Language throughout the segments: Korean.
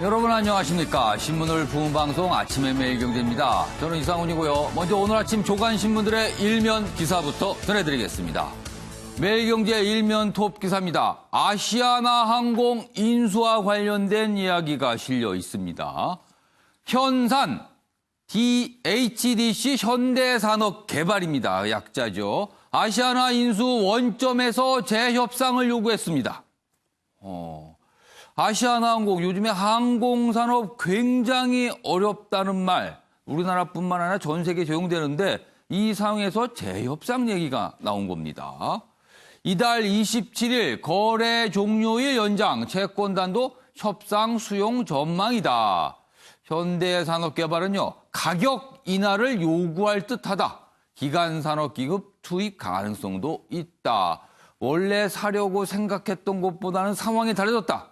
여러분 안녕하십니까. 신문을 부은 방송 아침의 매일경제입니다. 저는 이상훈이고요. 먼저 오늘 아침 조간신문들의 일면 기사부터 전해드리겠습니다. 매일경제 일면 톱 기사입니다. 아시아나항공 인수와 관련된 이야기가 실려 있습니다. 현산, DHDC 현대산업개발입니다. 약자죠. 아시아나 인수 원점에서 재협상을 요구했습니다. 아시아나항공, 요즘에 항공산업 굉장히 어렵다는 말, 우리나라뿐만 아니라 전 세계에 적용되는데 이 상황에서 재협상 얘기가 나온 겁니다. 이달 27일 거래 종료일 연장, 채권단도 협상 수용 전망이다. 현대산업개발은요, 가격 인하를 요구할 듯하다. 기간산업기금 투입 가능성도 있다. 원래 사려고 생각했던 것보다는 상황이 달라졌다.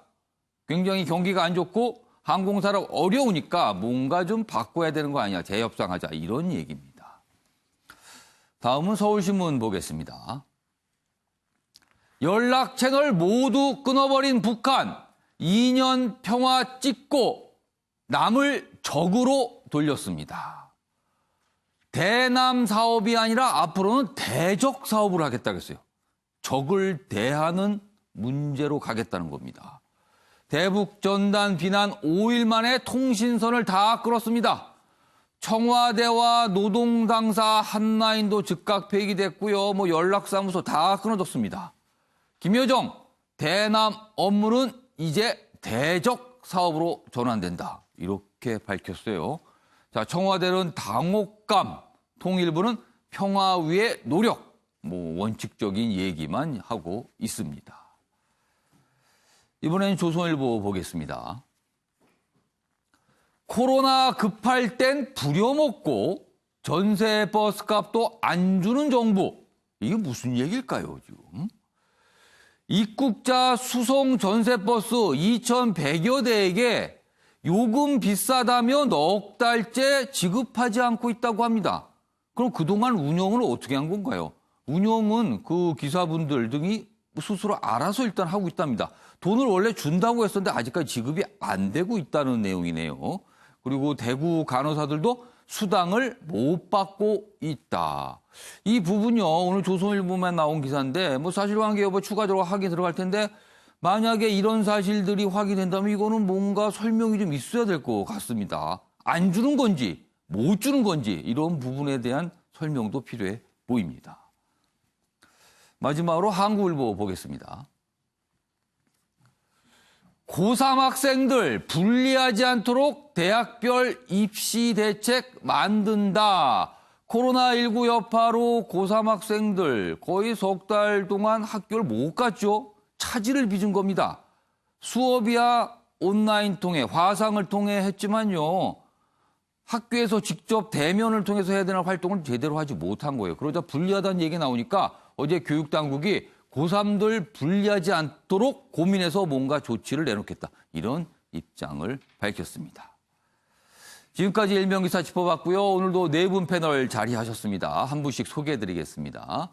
굉장히 경기가 안 좋고 항공산업 어려우니까 뭔가 좀 바꿔야 되는 거 아니냐. 재협상하자. 이런 얘기입니다. 다음은 서울신문 보겠습니다. 연락 채널 모두 끊어버린 북한. 2년 평화 찍고 남을 적으로 돌렸습니다. 대남 사업이 아니라 앞으로는 대적 사업을 하겠다고 했어요. 적을 대하는 문제로 가겠다는 겁니다. 대북 전단 비난 5일 만에 통신선을 다 끊었습니다. 청와대와 노동 당사 한라인도 즉각 폐기됐고요. 연락사무소 다 끊어졌습니다. 김여정, 대남 업무는 이제 대적 사업으로 전환된다. 이렇게 밝혔어요. 자, 청와대는 당혹감, 통일부는 평화 위의 노력, 원칙적인 얘기만 하고 있습니다. 이번엔 조선일보 보겠습니다. 코로나 급할 땐 부려먹고 전세 버스 값도 안 주는 정부. 이게 무슨 얘기일까요, 지금? 입국자 수송 전세 버스 2,100여 대에게 요금 비싸다며 넉 달째 지급하지 않고 있다고 합니다. 그럼 그동안 운영을 어떻게 한 건가요? 운영은 그 기사분들 등이 스스로 알아서 일단 하고 있답니다. 돈을 원래 준다고 했었는데 아직까지 지급이 안 되고 있다는 내용이네요. 그리고 대구 간호사들도 수당을 못 받고 있다. 이 부분요, 오늘 조선일보만 나온 기사인데 사실관계 여부 추가적으로 확인 들어갈 텐데 만약에 이런 사실들이 확인된다면 이거는 뭔가 설명이 좀 있어야 될 것 같습니다. 안 주는 건지 못 주는 건지 이런 부분에 대한 설명도 필요해 보입니다. 마지막으로 한국일보 보겠습니다. 고3 학생들 불리하지 않도록 대학별 입시 대책 만든다. 코로나19 여파로 고3 학생들 거의 석 달 동안 학교를 못 갔죠. 차질을 빚은 겁니다. 수업이야 온라인 통해 화상을 통해 했지만요. 학교에서 직접 대면을 통해서 해야 되는 활동을 제대로 하지 못한 거예요. 그러자 불리하다는 얘기가 나오니까 어제 교육당국이 고3들 불리하지 않도록 고민해서 뭔가 조치를 내놓겠다. 이런 입장을 밝혔습니다. 지금까지 일면기사 짚어봤고요. 오늘도 네 분 패널 자리하셨습니다. 한 분씩 소개해드리겠습니다.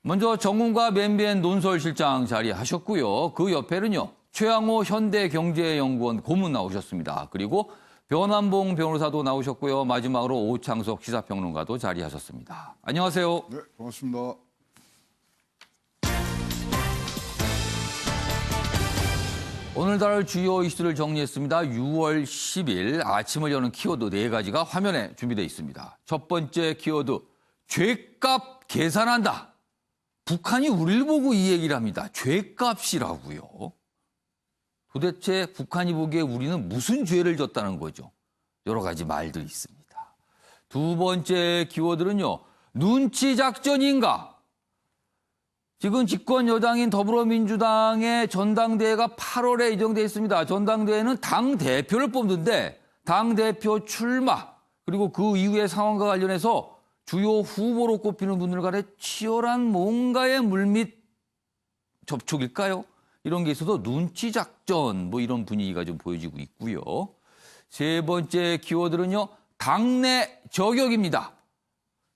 먼저 정훈과 맨비엔 논설실장 자리하셨고요. 그 옆에는요. 최양호 현대경제연구원 고문 나오셨습니다. 그리고 변한봉 변호사도 나오셨고요. 마지막으로 오창석 시사평론가도 자리하셨습니다. 안녕하세요. 네, 반갑습니다. 오늘 다룰 주요 이슈를 정리했습니다. 6월 10일 아침을 여는 키워드 4가지가 화면에 준비되어 있습니다. 첫 번째 키워드, 죗값 계산한다. 북한이 우리를 보고 이 얘기를 합니다. 죗값이라고요. 도대체 북한이 보기에 우리는 무슨 죄를 졌다는 거죠. 여러 가지 말들이 있습니다. 두 번째 키워드는요. 눈치 작전인가? 지금 집권 여당인 더불어민주당의 전당대회가 8월에 예정돼 있습니다. 전당대회는 당대표를 뽑는데 당대표 출마 그리고 그 이후의 상황과 관련해서 주요 후보로 꼽히는 분들 간에 치열한 뭔가의 물밑 접촉일까요? 이런 게 있어서 눈치 작전 이런 분위기가 좀 보여지고 있고요. 세 번째 키워드는요. 당내 저격입니다.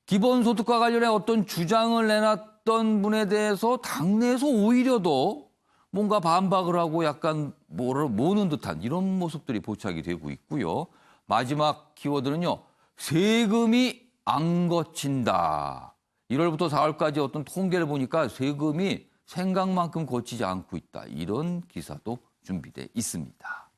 기본소득과 관련해 어떤 주장을 내놨던 분에 대해서 당내에서 오히려 더 뭔가 반박을 하고 약간 뭐를 모는 듯한 이런 모습들이 포착이 되고 있고요. 마지막 키워드는요. 세금이 안 거친다. 1월부터 4월까지 어떤 통계를 보니까 세금이 생각만큼 거치지 않고 있다. 이런 기사도 준비돼 있습니다.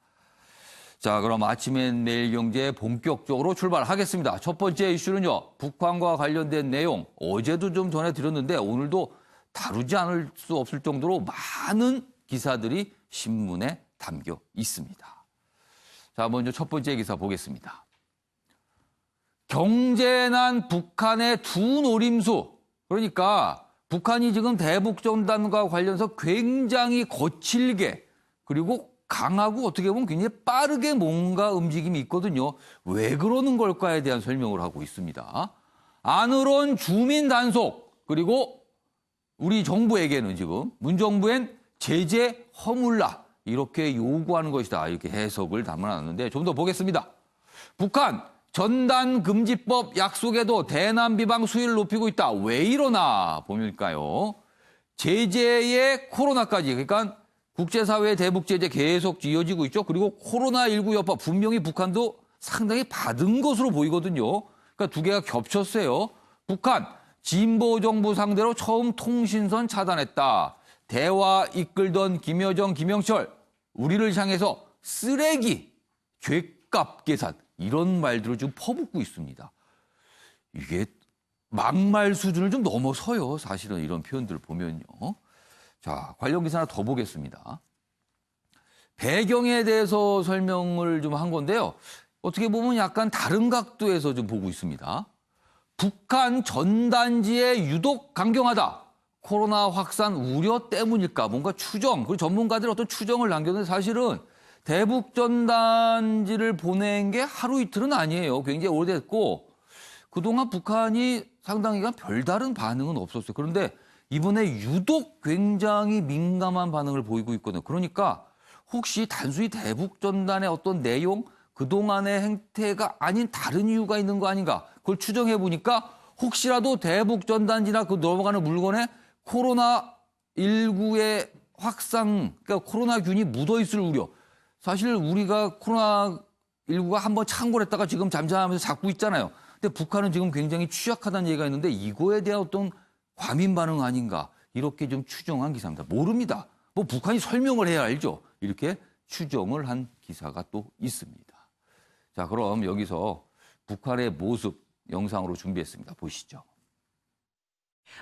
자, 그럼 아침엔 매일경제 본격적으로 출발하겠습니다. 첫 번째 이슈는요. 북한과 관련된 내용 어제도 좀 전해드렸는데 오늘도 다루지 않을 수 없을 정도로 많은 기사들이 신문에 담겨 있습니다. 자, 먼저 첫 번째 기사 보겠습니다. 경제난 북한의 두 노림수. 그러니까 북한이 지금 대북전단과 관련해서 굉장히 거칠게 그리고 강하고 어떻게 보면 굉장히 빠르게 뭔가 움직임이 있거든요. 왜 그러는 걸까에 대한 설명을 하고 있습니다. 안으론 주민 단속 그리고 우리 정부에게는 지금 문정부엔 제재 허물라 이렇게 요구하는 것이다. 이렇게 해석을 담아놨는데 좀 더 보겠습니다. 북한 전단금지법 약속에도 대남 비방 수위를 높이고 있다. 왜 이러나 보니까요. 제재에 코로나까지 그러니까 국제사회의 대북 제재 계속 이어지고 있죠. 그리고 코로나19 여파 분명히 북한도 상당히 받은 것으로 보이거든요. 그러니까 두 개가 겹쳤어요. 북한 진보 정부 상대로 처음 통신선 차단했다. 대화 이끌던 김여정, 김영철 우리를 향해서 쓰레기, 죗값 계산 이런 말들을 좀 퍼붓고 있습니다. 이게 막말 수준을 좀 넘어서요. 사실은 이런 표현들을 보면요. 자, 관련 기사 하나 더 보겠습니다. 배경에 대해서 설명을 좀 한 건데요. 어떻게 보면 약간 다른 각도에서 좀 보고 있습니다. 북한 전단지에 유독 강경하다. 코로나 확산 우려 때문일까? 뭔가 추정, 그리고 전문가들의 어떤 추정을 남겼는데 사실은 대북 전단지를 보낸 게 하루 이틀은 아니에요. 굉장히 오래됐고 그동안 북한이 상당히 별다른 반응은 없었어요. 그런데 이번에 유독 굉장히 민감한 반응을 보이고 있거든요. 그러니까 혹시 단순히 대북 전단의 어떤 내용, 그동안의 행태가 아닌 다른 이유가 있는 거 아닌가? 그걸 추정해 보니까 혹시라도 대북 전단지나 그 넘어가는 물건에 코로나19의 확산, 그러니까 코로나균이 묻어있을 우려. 사실 우리가 코로나19가 한번 창궐했다가 지금 잠잠하면서 잡고 있잖아요. 근데 북한은 지금 굉장히 취약하다는 얘기가 있는데 이거에 대한 어떤 과민 반응 아닌가 이렇게 좀 추정한 기사입니다. 모릅니다. 뭐 북한이 설명을 해야 알죠. 이렇게 추정을 한 기사가 또 있습니다. 자, 그럼 여기서 북한의 모습 영상으로 준비했습니다. 보시죠.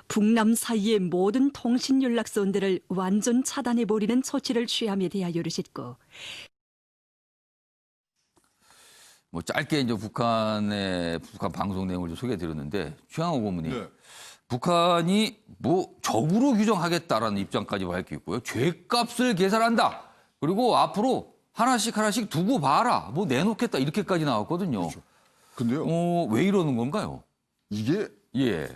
북남 사이의 모든 통신 연락선들을 완전 차단해버리는措置를 취함에 대하여를 싣고 뭐 짧게 이제 북한 방송 내용을 좀 소개해드렸는데 최양호 고문이 네. 북한이 뭐 적으로 규정하겠다라는 입장까지 밝히고요. 죗값을 계산한다. 그리고 앞으로 하나씩 두고 봐라. 뭐 내놓겠다. 이렇게까지 나왔거든요. 그렇죠. 근데요, 왜 이러는 건가요? 이게 예.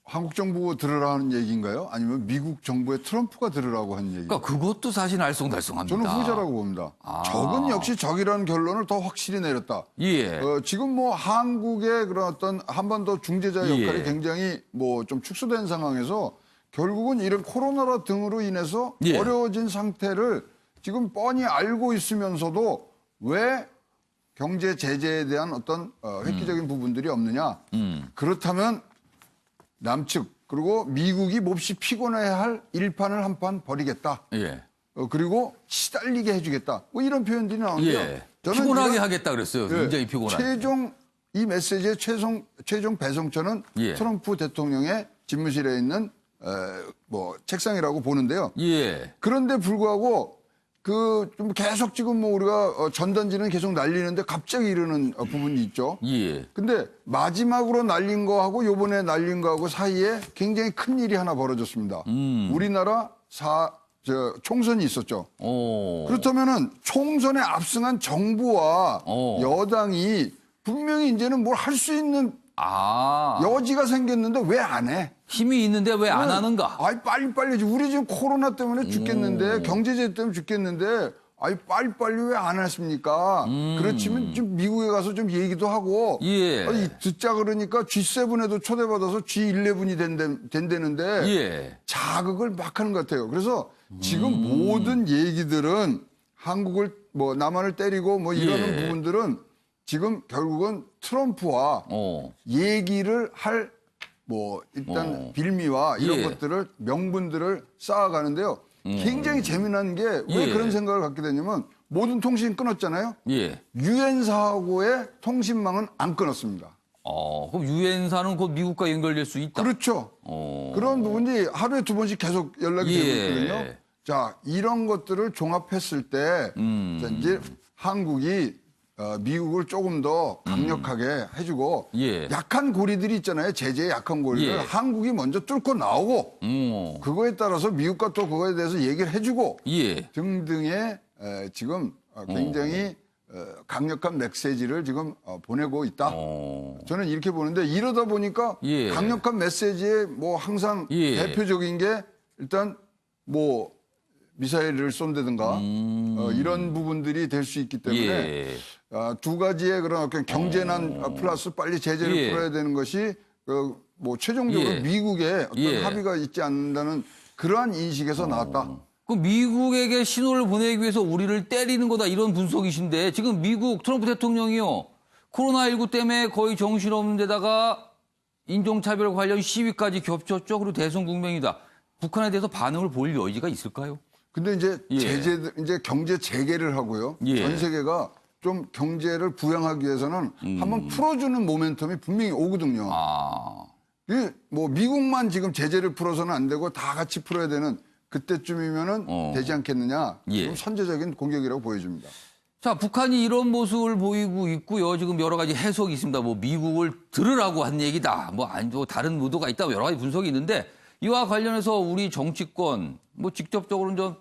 한국 정부가 들으라는 얘기인가요? 아니면 미국 정부의 트럼프가 들으라고 한 얘기인가요? 그러니까 그것도 사실 알쏭달쏭합니다. 저는 후자라고 봅니다. 아. 적은 역시 적이라는 결론을 더 확실히 내렸다. 예. 지금 뭐 한국의 그런 어떤 한반도 중재자 역할이 예. 굉장히 뭐 좀 축소된 상황에서 결국은 이런 코로나 등으로 인해서 예. 어려워진 상태를 지금 뻔히 알고 있으면서도 왜 경제 제재에 대한 어떤 획기적인 부분들이 없느냐. 그렇다면 남측 그리고 미국이 몹시 피곤해야 할 일판을 한 판 벌이겠다. 예. 그리고 시달리게 해주겠다. 뭐 이런 표현들이 나오는데요. 예. 저는 피곤하게 이런, 하겠다 그랬어요. 굉장히 피곤하게. 최종 이 메시지의 최종 배송처는 예. 트럼프 대통령의 집무실에 있는 뭐 책상이라고 보는데요. 예. 그런데 불구하고 그 좀 계속 지금 뭐 우리가 전단지는 계속 날리는데 갑자기 이러는 부분이 있죠. 예. 근데 마지막으로 날린 거하고 요번에 날린 거하고 사이에 굉장히 큰 일이 하나 벌어졌습니다. 우리나라 총선이 있었죠. 그렇다면은 총선에 압승한 정부와 여당이 분명히 이제는 뭘 할 수 있는 여지가 생겼는데 왜 안 해? 힘이 있는데 왜 안 하는가? 아이 빨리 우리 지금 코로나 때문에 죽겠는데 경제제 때문에 죽겠는데 아이 빨리 왜 안 했습니까? 그렇지만 좀 미국에 가서 좀 얘기도 하고 예. 아니, 듣자 그러니까 G7에도 초대받아서 G11이 된다는데 예. 자극을 막 하는 것 같아요. 그래서 지금 모든 얘기들은 한국을 뭐 남한을 때리고 뭐 이러는 예. 부분들은 지금 결국은 트럼프와 얘기를 할 뭐 일단 빌미와 이런 예. 것들을 명분들을 쌓아가는데요. 굉장히 재미난 게 왜 예. 그런 생각을 갖게 되냐면 모든 통신 끊었잖아요. 예. 유엔사하고의 통신망은 안 끊었습니다. 그럼 유엔사는 곧 미국과 연결될 수 있다. 그렇죠. 그런 부분이 하루에 2번씩 계속 연락이 예. 되고 있거든요. 자, 이런 것들을 종합했을 때 자, 이제 한국이 미국을 조금 더 강력하게 해주고 예. 약한 고리들이 있잖아요. 제재의 약한 고리를 예. 한국이 먼저 뚫고 나오고 그거에 따라서 미국과 또 그거에 대해서 얘기를 해주고 예. 등등의 지금 굉장히 강력한 메시지를 지금 보내고 있다. 저는 이렇게 보는데 이러다 보니까 예. 강력한 메시지에 뭐 항상 예. 대표적인 게 일단 뭐 미사일을 쏜다든가 이런 부분들이 될 수 있기 때문에 예. 두 가지의 그런 어떤 경제난 플러스 빨리 제재를 예. 풀어야 되는 것이 뭐 최종적으로 예. 미국의 어떤 예. 합의가 있지 않는다는 그러한 인식에서 나왔다. 그 미국에게 신호를 보내기 위해서 우리를 때리는 거다 이런 분석이신데 지금 미국 트럼프 대통령이요. 코로나19 때문에 거의 정신없는 데다가 인종차별 관련 시위까지 겹쳤죠. 그리고 대성국명이다. 북한에 대해서 반응을 보일 여지가 있을까요? 근데 이제 예. 이제 경제 재개를 하고요. 예. 전 세계가 좀 경제를 부양하기 위해서는 한번 풀어주는 모멘텀이 분명히 오거든요. 이게 뭐 미국만 지금 제재를 풀어서는 안 되고 다 같이 풀어야 되는 그때쯤이면은 되지 않겠느냐. 예. 좀 선제적인 공격이라고 보여집니다. 자, 북한이 이런 모습을 보이고 있고요. 지금 여러 가지 해석이 있습니다. 뭐 미국을 들으라고 한 얘기다. 뭐 다른 의도가 있다. 여러 가지 분석이 있는데 이와 관련해서 우리 정치권 뭐 직접적으로는 좀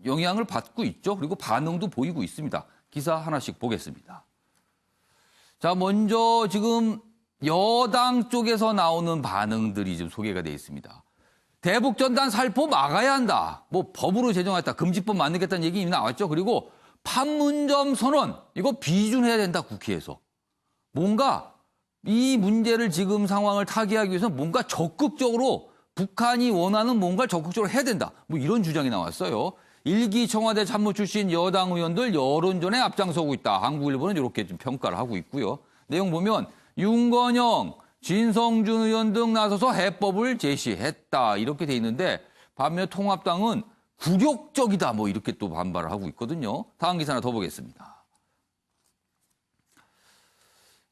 영향을 받고 있죠. 그리고 반응도 보이고 있습니다. 기사 하나씩 보겠습니다. 자, 먼저 지금 여당 쪽에서 나오는 반응들이 좀 소개가 되어 있습니다. 대북전단 살포 막아야 한다. 뭐 법으로 제정했다. 금지법 만들겠다는 얘기 이미 나왔죠. 그리고 판문점 선언 이거 비준해야 된다. 국회에서. 뭔가 이 문제를 지금 상황을 타개하기 위해서 뭔가 적극적으로 북한이 원하는 뭔가를 적극적으로 해야 된다. 뭐 이런 주장이 나왔어요. 일기 청와대 참모 출신 여당 의원들 여론전에 앞장서고 있다. 한국일보는 이렇게 좀 평가를 하고 있고요. 내용 보면 윤건영, 진성준 의원 등 나서서 해법을 제시했다. 이렇게 돼 있는데 반면 통합당은 굴욕적이다. 뭐 이렇게 또 반발을 하고 있거든요. 다음 기사 하나 더 보겠습니다.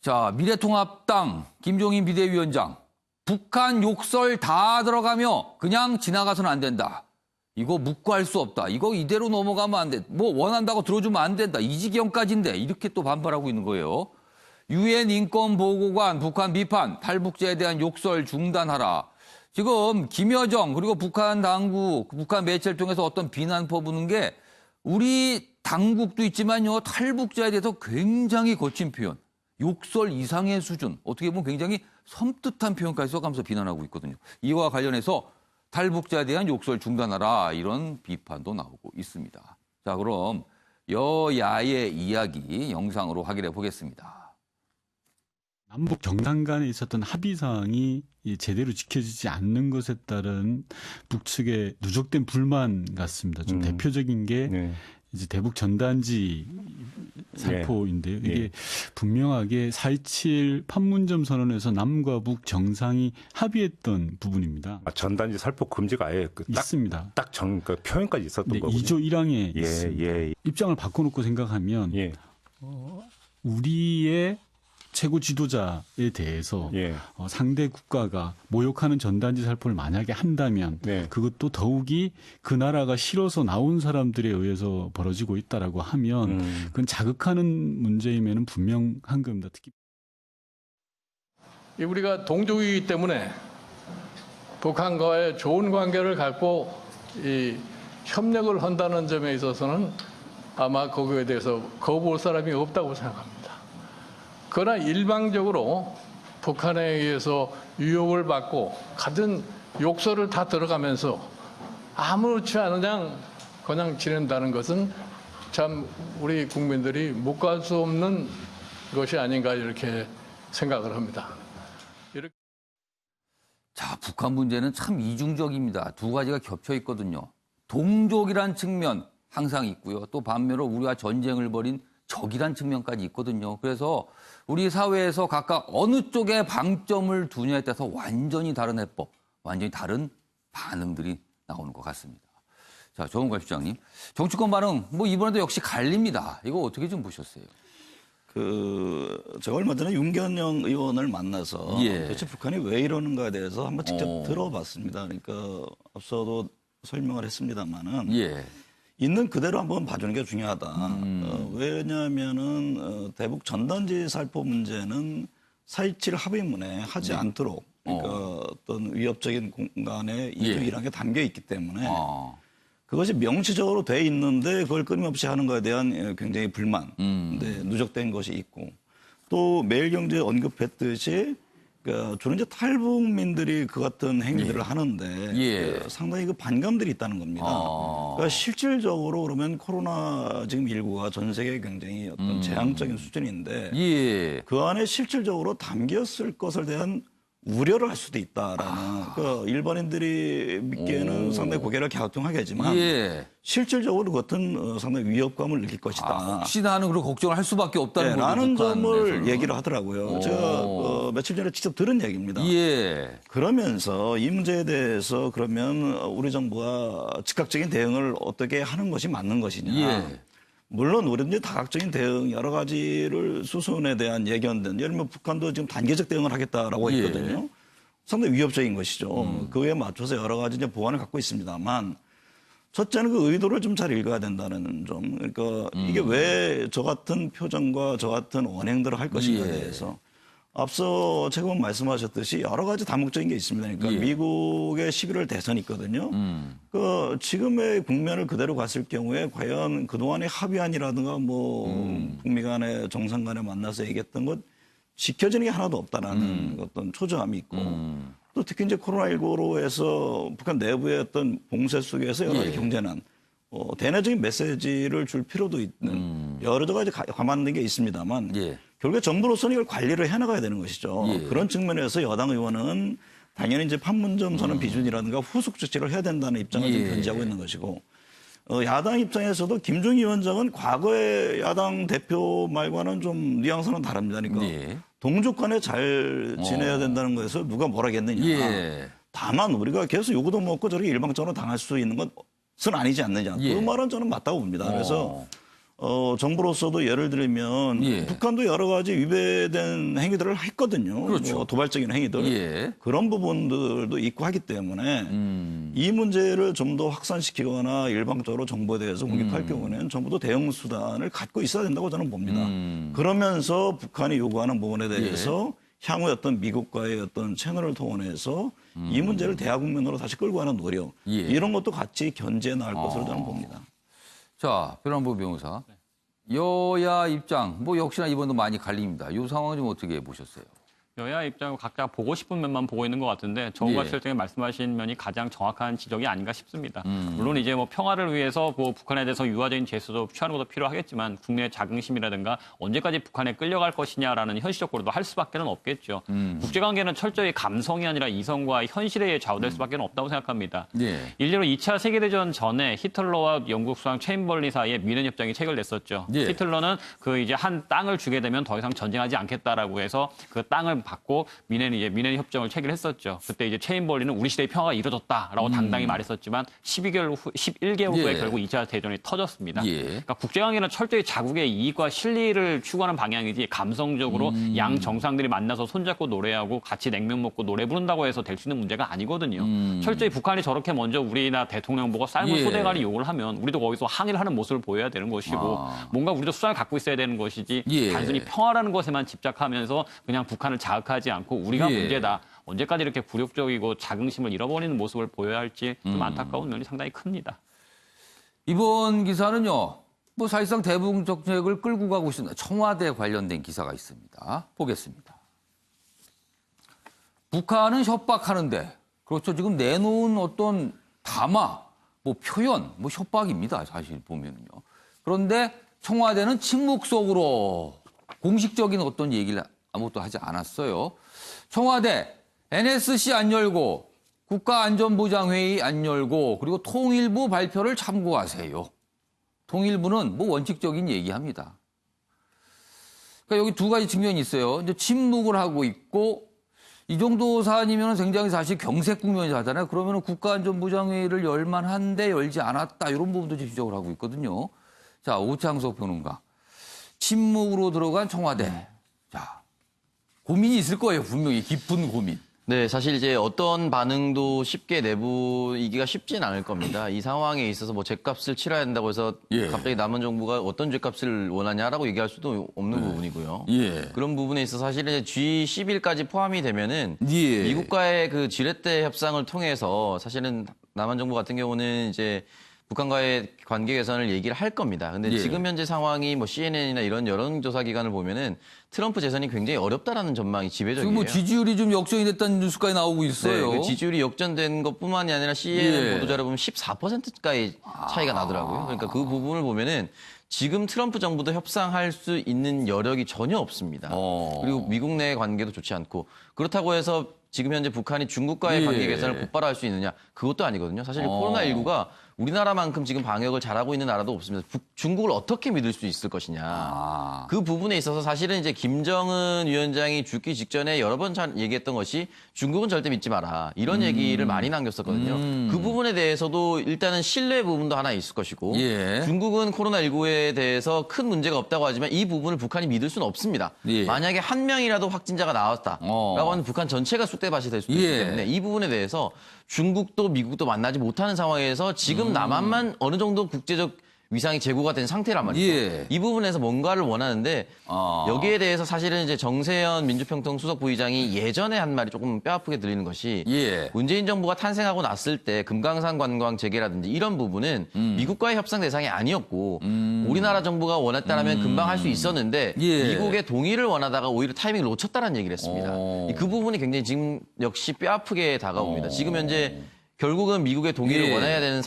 자, 미래통합당 김종인 비대위원장. 북한 욕설 다 들어가며 그냥 지나가서는 안 된다. 이거 묵과할 수 없다. 이거 이대로 넘어가면 안 돼. 뭐 원한다고 들어주면 안 된다. 이 지경까지인데 이렇게 또 반발하고 있는 거예요. 유엔 인권보고관 북한 비판, 탈북자에 대한 욕설 중단하라. 지금 김여정 그리고 북한 당국, 북한 매체를 통해서 어떤 비난 퍼부는 게 우리 당국도 있지만요. 탈북자에 대해서 굉장히 거친 표현, 욕설 이상의 수준, 어떻게 보면 굉장히 섬뜩한 표현까지 써가면서 비난하고 있거든요. 이와 관련해서 탈북자에 대한 욕설 중단하라 이런 비판도 나오고 있습니다. 자, 그럼 여야의 이야기 영상으로 확인해 보겠습니다. 남북 정상 간에 있었던 합의 사항이 제대로 지켜지지 않는 것에 따른 북측의 누적된 불만 같습니다. 좀 대표적인 게 네. 이제 대북 전단지 살포인데요. 이게 예. 분명하게 4.27 판문점 선언에서 남과 북 정상이 합의했던 부분입니다. 전단지 살포 금지가 아예 있습니다. 그 표현까지 있었던 네, 거군요. 2조 1항에 예, 있습니다. 예, 입장을 바꿔놓고 생각하면 예, 우리의 최고 지도자에 대해서 예. 상대 국가가 모욕하는 전단지 살포를 만약에 한다면 네. 그것도 더욱이 그 나라가 싫어서 나온 사람들에 의해서 벌어지고 있다라고 하면 그건 자극하는 문제임에는 분명한 겁니다. 특히 우리가 동족이기 때문에 북한과의 좋은 관계를 갖고 이 협력을 한다는 점에 있어서는 아마 거기에 대해서 거부할 사람이 없다고 생각합니다. 그러나 일방적으로 북한에 의해서 유혹을 받고 같은 욕설을 다 들어가면서 아무렇지 않은 그냥 지낸다는 것은 참 우리 국민들이 묵과할 수 없는 것이 아닌가 이렇게 생각을 합니다. 자, 북한 문제는 참 이중적입니다. 두 가지가 겹쳐 있거든요. 동족이란 측면 항상 있고요. 또 반면으로 우리와 전쟁을 벌인 적이란 측면까지 있거든요. 그래서 우리 사회에서 각각 어느 쪽에 방점을 두냐에 따라서 완전히 다른 해법, 완전히 다른 반응들이 나오는 것 같습니다. 자, 조은관 실장님. 정치권 반응, 뭐 이번에도 역시 갈립니다. 이거 어떻게 좀 보셨어요? 제가 얼마 전에 윤건영 의원을 만나서 예. 도대체 북한이 왜 이러는가에 대해서 한번 직접 들어봤습니다. 그러니까 앞서도 설명을 했습니다만은 예. 있는 그대로 한번 봐주는 게 중요하다. 왜냐하면은 대북 전단지 살포 문제는 4.27 합의문에 하지 않도록 그러니까 어떤 위협적인 공간에 이중이라는 게 담겨 있기 때문에 그것이 명시적으로 돼 있는데 그걸 끊임없이 하는 것에 대한 굉장히 불만, 네, 누적된 것이 있고 또 매일경제 언급했듯이 그러니까 주로 이제 탈북민들이 그 같은 행위들을 하는데 예. 상당히 그 반감들이 있다는 겁니다. 그러니까 실질적으로 그러면 코로나 지금 19가 전 세계에 굉장히 어떤 재앙적인 수준인데 예. 그 안에 실질적으로 담겼을 것을 대한 우려를 할 수도 있다라는 그 일반인들이 믿기에는 상당히 고개를 갸우뚱하겠지만 예. 실질적으로 그것은 상당히 위협감을 느낄 것이다. 혹시나 하는 그런 걱정을 할 수밖에 없다는 네, 거죠. 라는 북한 점을 내에서는. 얘기를 하더라고요. 제가 며칠 전에 직접 들은 얘기입니다. 예. 그러면서 이 문제에 대해서 그러면 우리 정부가 즉각적인 대응을 어떻게 하는 것이 맞는 것이냐. 예. 물론 우리는 이제 다각적인 대응 여러 가지를 수순에 대한 예견된 예를 들면 북한도 지금 단계적 대응을 하겠다라고 예. 했거든요. 상당히 위협적인 것이죠. 그에 맞춰서 여러 가지 이제 보완을 갖고 있습니다만 첫째는 그 의도를 좀 잘 읽어야 된다는 점. 그러니까 이게 왜 저 같은 표정과 저 같은 언행들을 할 것인가에 예. 대해서 앞서 최고원 말씀하셨듯이 여러 가지 다목적인 게 있습니다. 그러니까 예. 미국의 11월 대선이 있거든요. 그 지금의 국면을 그대로 갔을 경우에 과연 그동안의 합의안이라든가 뭐 북미 간에 정상 간에 만나서 얘기했던 것 지켜지는 게 하나도 없다라는 어떤 초조함이 있고 또 특히 이제 코로나19로 해서 북한 내부의 어떤 봉쇄 속에서 여러 가지 예. 경제난 대내적인 메시지를 줄 필요도 있는 여러 가지 감안된 게 있습니다만 예. 결국에 정부로서는 이걸 관리를 해나가야 되는 것이죠. 예. 그런 측면에서 여당 의원은 당연히 이제 판문점 선언 비준이라든가 후속 조치를 해야 된다는 입장을 좀 예. 견지하고 있는 것이고 야당 입장에서도 김종인 위원장은 과거의 야당 대표 말과는 좀 뉘앙스는 다릅니다. 그러니까 예. 동족 간에 잘 지내야 된다는 거에서 누가 뭐라겠느냐. 예. 다만 우리가 계속 요구도 먹고 저렇게 일방적으로 당할 수 있는 것은 아니지 않느냐. 예. 그 말은 저는 맞다고 봅니다. 그래서 정부로서도 예를 들면 예. 북한도 여러 가지 위배된 행위들을 했거든요. 그렇죠. 뭐 도발적인 행위들. 예. 그런 부분들도 있고 하기 때문에 이 문제를 좀 더 확산시키거나 일방적으로 정부에 대해서 공격할 경우에는 정부도 대응 수단을 갖고 있어야 된다고 저는 봅니다. 그러면서 북한이 요구하는 부분에 대해서 향후 어떤 미국과의 어떤 채널을 통해서 이 문제를 대화 국면으로 다시 끌고 가는 노력 예. 이런 것도 같이 견제해 나갈 것으로 저는 봅니다. 자, 변환보 변호사. 여야 입장, 뭐 역시나 이번도 많이 갈립니다. 이 상황은 좀 어떻게 보셨어요? 여야 입장은 각자 보고 싶은 면만 보고 있는 것 같은데 정우가 예. 실장이 말씀하신 면이 가장 정확한 지적이 아닌가 싶습니다. 물론 이제 뭐 평화를 위해서 뭐 북한에 대해서 유화적인 제스도 취하는 것도 필요하겠지만 국내 자긍심이라든가 언제까지 북한에 끌려갈 것이냐라는 현실적 고려도 할 수밖에 없겠죠. 국제관계는 철저히 감성이 아니라 이성과 현실에 좌우될 수밖에 없다고 생각합니다. 예. 일례로 2차 세계대전 전에 히틀러와 영국 수상 체인벌린 사이에 미넨 협정이 체결됐었죠. 예. 히틀러는 그 이제 한 땅을 주게 되면 더 이상 전쟁하지 않겠다라고 해서 그 땅을 받고 미넨 협정을 체결했었죠. 그때 이제 체인벌린은 우리 시대의 평화가 이루어졌다라고 당당히 말했었지만 11개월 후에 예. 결국 2차 대전이 터졌습니다. 예. 그러니까 국제관계는 철저히 자국의 이익과 실리를 추구하는 방향이지 감성적으로 양 정상들이 만나서 손잡고 노래하고 같이 냉면 먹고 노래 부른다고 해서 될 수 있는 문제가 아니거든요. 철저히 북한이 저렇게 먼저 우리나라 대통령 보고 삶을 예. 소대가리 욕을 하면 우리도 거기서 항의를 하는 모습을 보여야 되는 것이고 뭔가 우리도 수단을 갖고 있어야 되는 것이지 예. 단순히 평화라는 것에만 집착하면서 그냥 북한을 자극하지 않고 우리가 예. 문제다. 언제까지 이렇게 굴욕적이고 자긍심을 잃어버리는 모습을 보여야 할지 좀 안타까운 면이 상당히 큽니다. 이번 기사는요, 뭐 사실상 대북 정책을 끌고 가고 있습니다. 청와대 관련된 기사가 있습니다. 보겠습니다. 북한은 협박하는데, 그렇죠. 지금 내놓은 어떤 담화, 뭐 표현, 뭐 협박입니다. 사실 보면은요. 그런데 청와대는 침묵 속으로 공식적인 어떤 얘기를 아무것도 하지 않았어요. 청와대 NSC 안 열고 국가안전보장회의 안 열고 그리고 통일부 발표를 참고하세요. 통일부는 뭐 원칙적인 얘기합니다. 그러니까 여기 두 가지 측면이 있어요. 이제 침묵을 하고 있고 이 정도 사안이면 굉장히 사실 경색 국면이잖아요. 그러면 국가안전보장회의를 열만한데 열지 않았다 이런 부분도 지적을 하고 있거든요. 자, 오창석 평론가. 침묵으로 들어간 청와대. 자, 고민이 있을 거예요. 분명히 깊은 고민. 네, 사실 이제 어떤 반응도 쉽게 내부이기가 쉽진 않을 겁니다. 이 상황에 있어서 뭐 죗값을 치러야 된다고 해서 예. 갑자기 남은 정부가 어떤 죗값을 원하냐라고 얘기할 수도 없는 부분이고요. 예. 그런 부분에 있어서 사실은 G11까지 포함이 되면은 예. 미국과의 그 지렛대 협상을 통해서 사실은 남한 정부 같은 경우는 이제 북한과의 관계 개선을 얘기를 할 겁니다. 근데 예. 지금 현재 상황이 뭐 CNN이나 이런 여론조사 기관을 보면은 트럼프 재선이 굉장히 어렵다라는 전망이 지배적이에요. 지금 뭐 지지율이 좀 역전이 됐다는 뉴스까지 나오고 있어요. 네, 그 지지율이 역전된 것뿐만이 아니라 CNN 예. 보도자료 보면 14%까지 차이가 나더라고요. 그러니까 그 부분을 보면은 지금 트럼프 정부도 협상할 수 있는 여력이 전혀 없습니다. 그리고 미국 내 관계도 좋지 않고 그렇다고 해서 지금 현재 북한이 중국과의 예. 관계 개선을 곧바로 할 수 있느냐 그것도 아니거든요. 사실 코로나19가 우리나라만큼 지금 방역을 잘하고 있는 나라도 없습니다. 중국을 어떻게 믿을 수 있을 것이냐. 그 부분에 있어서 사실은 이제 김정은 위원장이 죽기 직전에 여러 번 얘기했던 것이 중국은 절대 믿지 마라. 이런 얘기를 많이 남겼었거든요. 그 부분에 대해서도 일단은 신뢰 부분도 하나 있을 것이고 예. 중국은 코로나19에 대해서 큰 문제가 없다고 하지만 이 부분을 북한이 믿을 수는 없습니다. 예. 만약에 한 명이라도 확진자가 나왔다라고 하면 북한 전체가 쑥대밭이 될 수도 있기 예. 때문에 이 부분에 대해서 중국도 미국도 만나지 못하는 상황에서 지금 남한만 어느 정도 국제적 위상이 제고가 된 상태란 말이죠. 예. 이 부분에서 뭔가를 원하는데 여기에 대해서 사실은 이제 정세현 민주평통 수석 부의장이 예전에 한 말이 조금 뼈아프게 들리는 것이 예. 문재인 정부가 탄생하고 났을 때 금강산 관광 재개라든지 이런 부분은 미국과의 협상 대상이 아니었고 우리나라 정부가 원했다라면 금방 할 수 있었는데 예. 미국의 동의를 원하다가 오히려 타이밍을 놓쳤다는 얘기를 했습니다. 그 부분이 굉장히 지금 역시 뼈아프게 다가옵니다. 지금 현재 결국은 미국의 동의를 예. 원해야 되는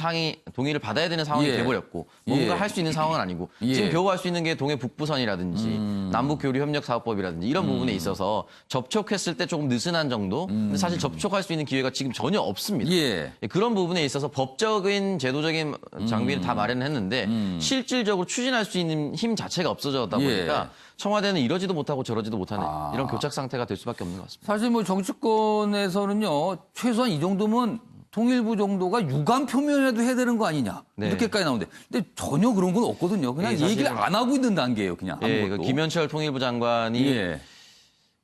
동의를 받아야 되는 상황이 예. 돼버렸고 뭔가 예. 할 수 있는 상황은 아니고 예. 지금 겨우 할 수 있는 게 동해 북부선이라든지 남북교류협력사업법이라든지 이런 부분에 있어서 접촉했을 때 조금 느슨한 정도 근데 사실 접촉할 수 있는 기회가 지금 전혀 없습니다. 예. 그런 부분에 있어서 법적인 제도적인 장비를 다 마련했는데 실질적으로 추진할 수 있는 힘 자체가 없어졌다 예. 보니까 청와대는 이러지도 못하고 저러지도 못하는 이런 교착 상태가 될 수밖에 없는 것 같습니다. 사실 뭐 정치권에서는요, 최소한 이 정도면 통일부 정도가 유감 표명이라도 해야 되는 거 아니냐. 네. 이렇게까지 나오는데. 근데 전혀 그런 건 없거든요. 그냥 예, 얘기를 사실은- 안 하고 있는 단계예요. 그냥 예, 아무것도. 그 김현철 통일부 장관이 예.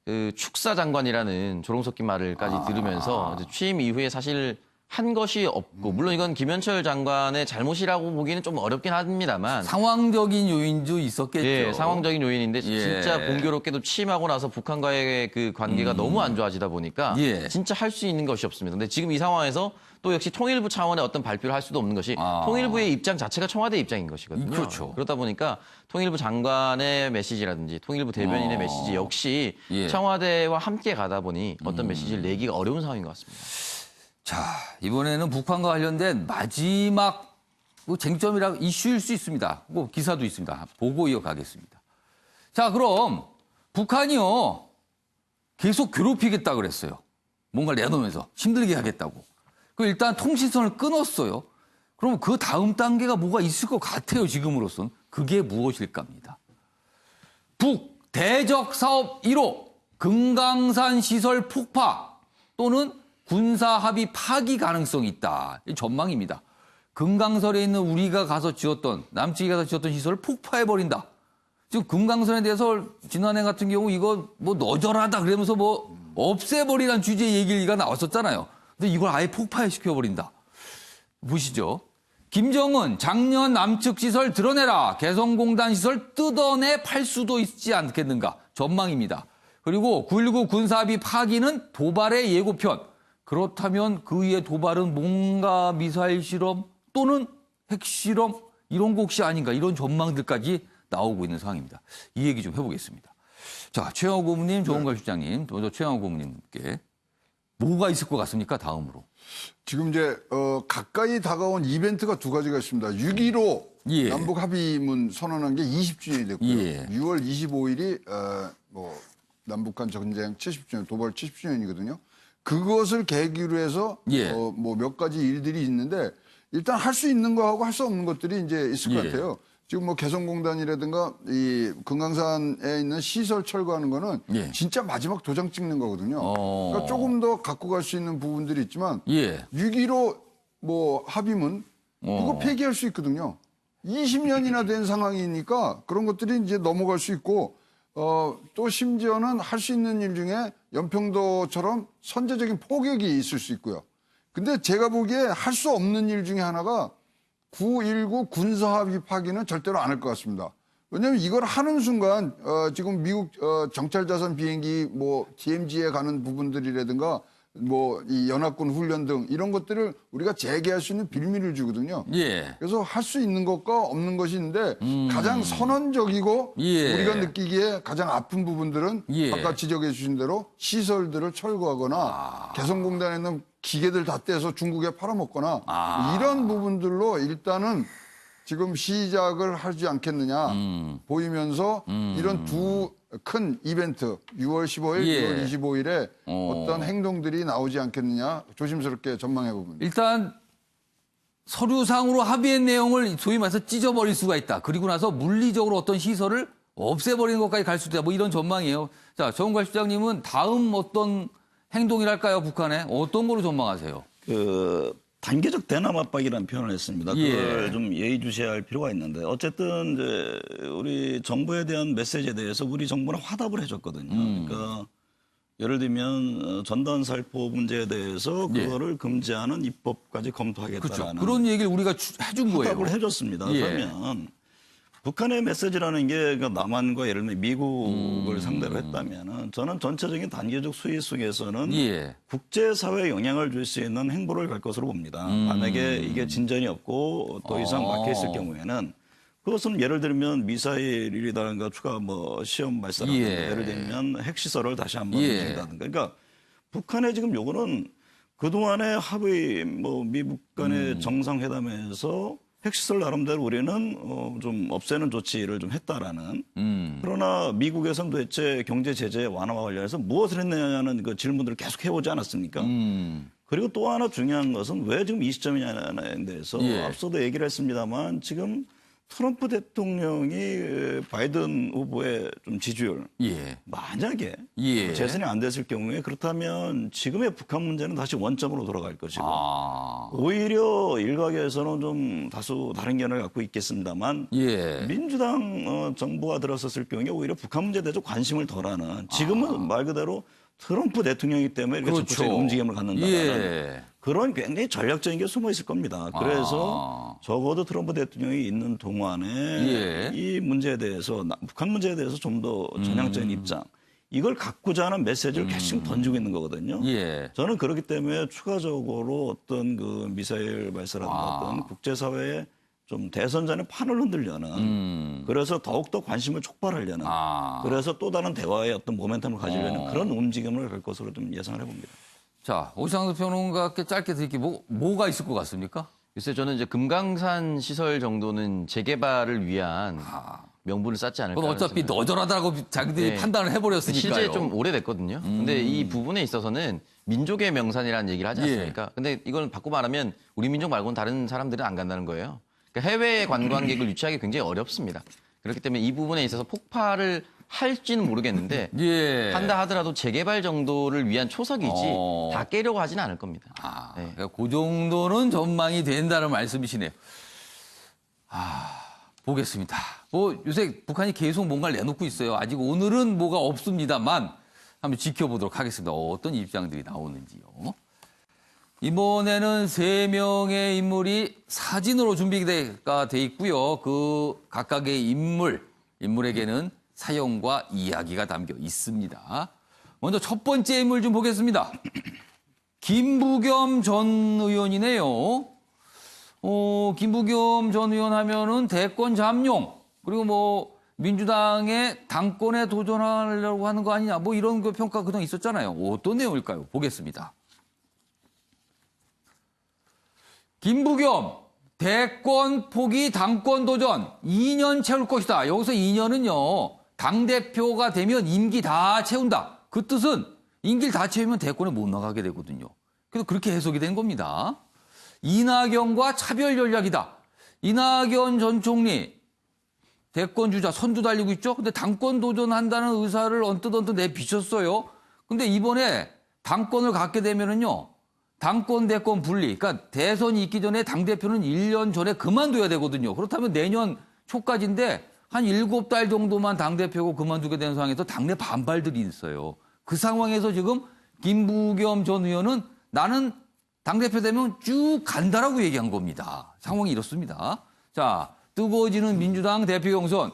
그 축사 장관이라는 조롱 섞인 말을까지 들으면서 이제 취임 이후에 사실 한 것이 없고 물론 이건 김현철 장관의 잘못이라고 보기는 좀 어렵긴 합니다만 상황적인 요인도 있었겠죠. 예, 상황적인 요인인데 예. 진짜 공교롭게도 취임하고 나서 북한과의 그 관계가 너무 안 좋아지다 보니까 예. 진짜 할 수 있는 것이 없습니다. 근데 지금 이 상황에서 또 역시 통일부 차원의 어떤 발표를 할 수도 없는 것이 통일부의 입장 자체가 청와대 입장인 것이거든요. 그렇죠. 그러다 보니까 통일부 장관의 메시지라든지 통일부 대변인의 메시지 역시 예. 청와대와 함께 가다 보니 어떤 메시지를 내기가 어려운 상황인 것 같습니다. 자, 이번에는 북한과 관련된 마지막 쟁점이라 이슈일 수 있습니다. 뭐 기사도 있습니다. 보고 이어가겠습니다. 자, 그럼 북한이요. 계속 괴롭히겠다 그랬어요. 뭔가를 내놓으면서 힘들게 하겠다고. 그 일단 통신선을 끊었어요. 그럼 그 다음 단계가 뭐가 있을 것 같아요. 지금으로선. 그게 무엇일까 합니다. 북 대적 사업 1호 금강산 시설 폭파 또는 군사 합의 파기 가능성이 있다. 이 전망입니다. 금강설에 있는 우리가 가서 지었던 남측이 가서 지었던 시설을 폭파해버린다. 지금 금강선에 대해서 지난해 같은 경우 이거 뭐 너절하다 그러면서 뭐 없애버리라는 취지의 얘기가 나왔었잖아요. 근데 이걸 아예 폭파시켜버린다. 보시죠. 김정은 작년 남측 시설 드러내라. 개성공단 시설 뜯어내 팔 수도 있지 않겠는가. 전망입니다. 그리고 9.19 군사합의 파기는 도발의 예고편. 그렇다면 그 위에 도발은 뭔가 미사일 실험 또는 핵실험 이런 거 혹시 아닌가 이런 전망들까지 나오고 있는 상황입니다. 이 얘기 좀 해보겠습니다. 자, 최영호 고문님, 조은걸 실장님, 먼저 최영호 고문님께 뭐가 있을 것 같습니까? 다음으로. 지금 이제 가까이 다가온 이벤트가 두 가지가 있습니다. 6.15 예. 남북 합의문 선언한 게 20주년이 됐고요. 예. 6월 25일이 뭐 남북한 전쟁 70주년, 도발 70주년이거든요. 그것을 계기로 해서 예. 뭐 몇 가지 일들이 있는데 일단 할 수 있는 거하고 할 수 없는 것들이 이제 있을 것 예. 같아요. 지금 뭐 개성공단이라든가 이 금강산에 있는 시설 철거하는 거는 예. 진짜 마지막 도장 찍는 거거든요. 어. 그러니까 조금 더 갖고 갈 수 있는 부분들이 있지만 예. 6.15 뭐 합의문 그거 폐기할 수 있거든요. 20년이나 된 상황이니까 그런 것들이 이제 넘어갈 수 있고 또 심지어는 할 수 있는 일 중에 연평도처럼 선제적인 포격이 있을 수 있고요. 근데 제가 보기에 할 수 없는 일 중에 하나가 9.19 군사합의 파기는 절대로 안 할 것 같습니다. 왜냐하면 이걸 하는 순간 지금 미국 정찰자산 비행기 뭐 DMZ에 가는 부분들이라든가 뭐 이 연합군 훈련 등 이런 것들을 우리가 재개할 수 있는 빌미를 주거든요. 예. 그래서 할 수 있는 것과 없는 것이 있는데 가장 선언적이고 예. 우리가 느끼기에 가장 아픈 부분들은 예. 아까 지적해 주신 대로 시설들을 철거하거나 개성공단에 있는 기계들 다 떼서 중국에 팔아먹거나 이런 부분들로 일단은 지금 시작을 하지 않겠느냐 보이면서 이런 두 큰 이벤트 6월 15일, 예. 6월 25일에 어떤 행동들이 나오지 않겠느냐 조심스럽게 전망해 봅니다. 일단 서류상으로 합의한 내용을 소위 말해서 찢어버릴 수가 있다. 그리고 나서 물리적으로 어떤 시설을 없애버리는 것까지 갈 수 있다. 뭐 이런 전망이에요. 자, 정은관 실장님은 다음 어떤 행동이랄까요, 북한에? 어떤 거로 전망하세요? 단계적 대남 압박이라는 표현을 했습니다. 예. 그걸 좀 예의주시할 필요가 있는데 어쨌든 이제 우리 정부에 대한 메시지에 대해서 우리 정부는 화답을 해줬거든요. 그러니까 예를 들면 전단 살포 문제에 대해서 그거를 금지하는 입법까지 검토하겠다라는 그렇죠. 그런 얘기를 우리가 해준 거예요. 화답을 해줬습니다. 예. 그러면 북한의 메시지라는 게 남한과 예를 들면 미국을 상대로 했다면은 저는 전체적인 단계적 수위 속에서는 예. 국제사회에 영향을 줄 수 있는 행보를 갈 것으로 봅니다. 만약에 이게 진전이 없고 더 이상 막혀 있을 경우에는 그것은 예를 들면 미사일이라든가 추가 뭐 시험 발사라든가 예. 예를 들면 핵시설을 다시 한번 예. 움직인다든가 그러니까 북한의 지금 요거는 그동안의 합의 뭐 미국 간의 정상회담에서 핵시설 나름대로 우리는 좀 없애는 조치를 좀 했다라는 그러나 미국에서는 도대체 경제 제재 완화와 관련해서 무엇을 했느냐는 그 질문들을 계속 해오지 않았습니까? 그리고 또 하나 중요한 것은 왜 지금 이 시점이냐에 대해서 예. 앞서도 얘기를 했습니다만 지금 트럼프 대통령이 바이든 후보의 좀 지지율 예. 만약에 예. 재선이 안 됐을 경우에 그렇다면 지금의 북한 문제는 다시 원점으로 돌아갈 것이고 오히려 일각에서는 좀 다소 다른 견해를 갖고 있겠습니다만 예. 민주당 정부가 들어섰을 경우에 오히려 북한 문제에 대해서 관심을 덜하는 지금은 말 그대로 트럼프 대통령이기 때문에 이렇게 그렇죠. 적극적인 움직임을 갖는다는 예. 그런 굉장히 전략적인 게 숨어 있을 겁니다. 그래서 적어도 트럼프 대통령이 있는 동안에 예. 이 문제에 대해서 북한 문제에 대해서 좀 더 전향적인 입장 이걸 갖고자 하는 메시지를 계속 던지고 있는 거거든요. 예. 저는 그렇기 때문에 추가적으로 어떤 그 미사일 발사라든가 어떤 국제사회에 좀 대선 전에 판을 흔들려는 그래서 더욱더 관심을 촉발하려는 그래서 또 다른 대화의 어떤 모멘텀을 가지려는 그런 움직임을 갈 것으로 좀 예상을 해봅니다. 자, 오창석 평론가께 짧게 드릴게 뭐가 있을 것 같습니까? 글쎄 저는 이제 금강산 시설 정도는 재개발을 위한 명분을 쌓지 않을까. 그건 어차피 너절하다고 자기들이 네. 판단을 해버렸으니까요. 실제 좀 오래됐거든요. 근데 이 부분에 있어서는 민족의 명산이라는 얘기를 하지 않습니까? 근데 이걸 바꿔 말하면 우리 민족 말고는 다른 사람들은 안 간다는 거예요. 그러니까 해외 관광객을 유치하기 굉장히 어렵습니다. 그렇기 때문에 이 부분에 있어서 폭발을 할지는 모르겠는데 예. 한다 하더라도 재개발 정도를 위한 초석이지 다 깨려고 하지는 않을 겁니다. 네. 그러니까 그 정도는 전망이 된다는 말씀이시네요. 보겠습니다. 뭐 요새 북한이 계속 뭔가를 내놓고 있어요. 아직 오늘은 뭐가 없습니다만 한번 지켜보도록 하겠습니다. 어떤 입장들이 나오는지요. 이번에는 3명의 인물이 사진으로 준비가 돼 있고요. 그 각각의 인물에게는 사연과 이야기가 담겨 있습니다. 먼저 첫 번째 인물 좀 보겠습니다. 김부겸 전 의원이네요. 김부겸 전 의원 하면은 대권 잠룡, 그리고 뭐 민주당의 당권에 도전하려고 하는 거 아니냐, 뭐 이런 그 평가 그동안 있었잖아요. 어떤 내용일까요? 보겠습니다. 김부겸, 대권 포기 당권 도전, 2년 채울 것이다. 여기서 2년은요, 당대표가 되면 임기 다 채운다. 그 뜻은 임기를 다 채우면 대권에 못 나가게 되거든요. 그래서 그렇게 해석이 된 겁니다. 이낙연과 차별 전략이다. 이낙연 전 총리 대권 주자 선두 달리고 있죠. 근데 당권 도전한다는 의사를 언뜻 내비쳤어요. 근데 이번에 당권을 갖게 되면은요. 당권 대권 분리. 그러니까 대선이 있기 전에 당대표는 1년 전에 그만둬야 되거든요. 그렇다면 내년 초까지인데 한 7달 정도만 당대표고 그만두게 되는 상황에서 당내 반발들이 있어요. 그 상황에서 지금 김부겸 전 의원은 나는 당대표 되면 쭉 간다라고 얘기한 겁니다. 상황이 이렇습니다. 자, 뜨거워지는 민주당 대표 경선.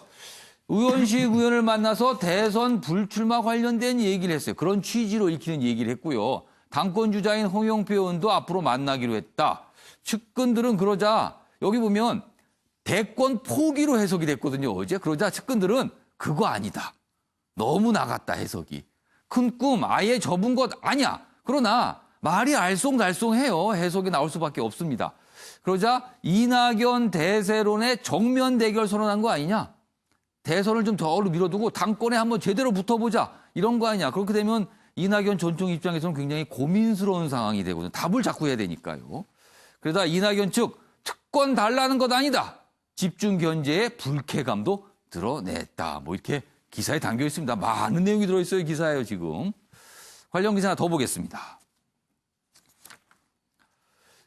의원식 의원을 만나서 대선 불출마 관련된 얘기를 했어요. 그런 취지로 읽히는 얘기를 했고요. 당권 주자인 홍영표 의원도 앞으로 만나기로 했다. 측근들은 그러자 여기 보면 대권 포기로 해석이 됐거든요. 어제. 그러자 측근들은 그거 아니다. 너무 나갔다 해석이. 큰 꿈 아예 접은 것 아니야. 그러나 말이 알쏭달쏭해요. 해석이 나올 수밖에 없습니다. 그러자 이낙연 대세론의 정면 대결 선언한 거 아니냐. 대선을 좀 더 밀어두고 당권에 한번 제대로 붙어보자. 이런 거 아니냐. 그렇게 되면 이낙연 전 총리 입장에서는 굉장히 고민스러운 상황이 되거든요. 답을 자꾸 해야 되니까요. 그러다 이낙연 측 특권 달라는 것 아니다. 집중 견제의 불쾌감도 드러냈다. 뭐 이렇게 기사에 담겨 있습니다. 많은 내용이 들어있어요. 기사예요 지금. 관련 기사 하나 더 보겠습니다.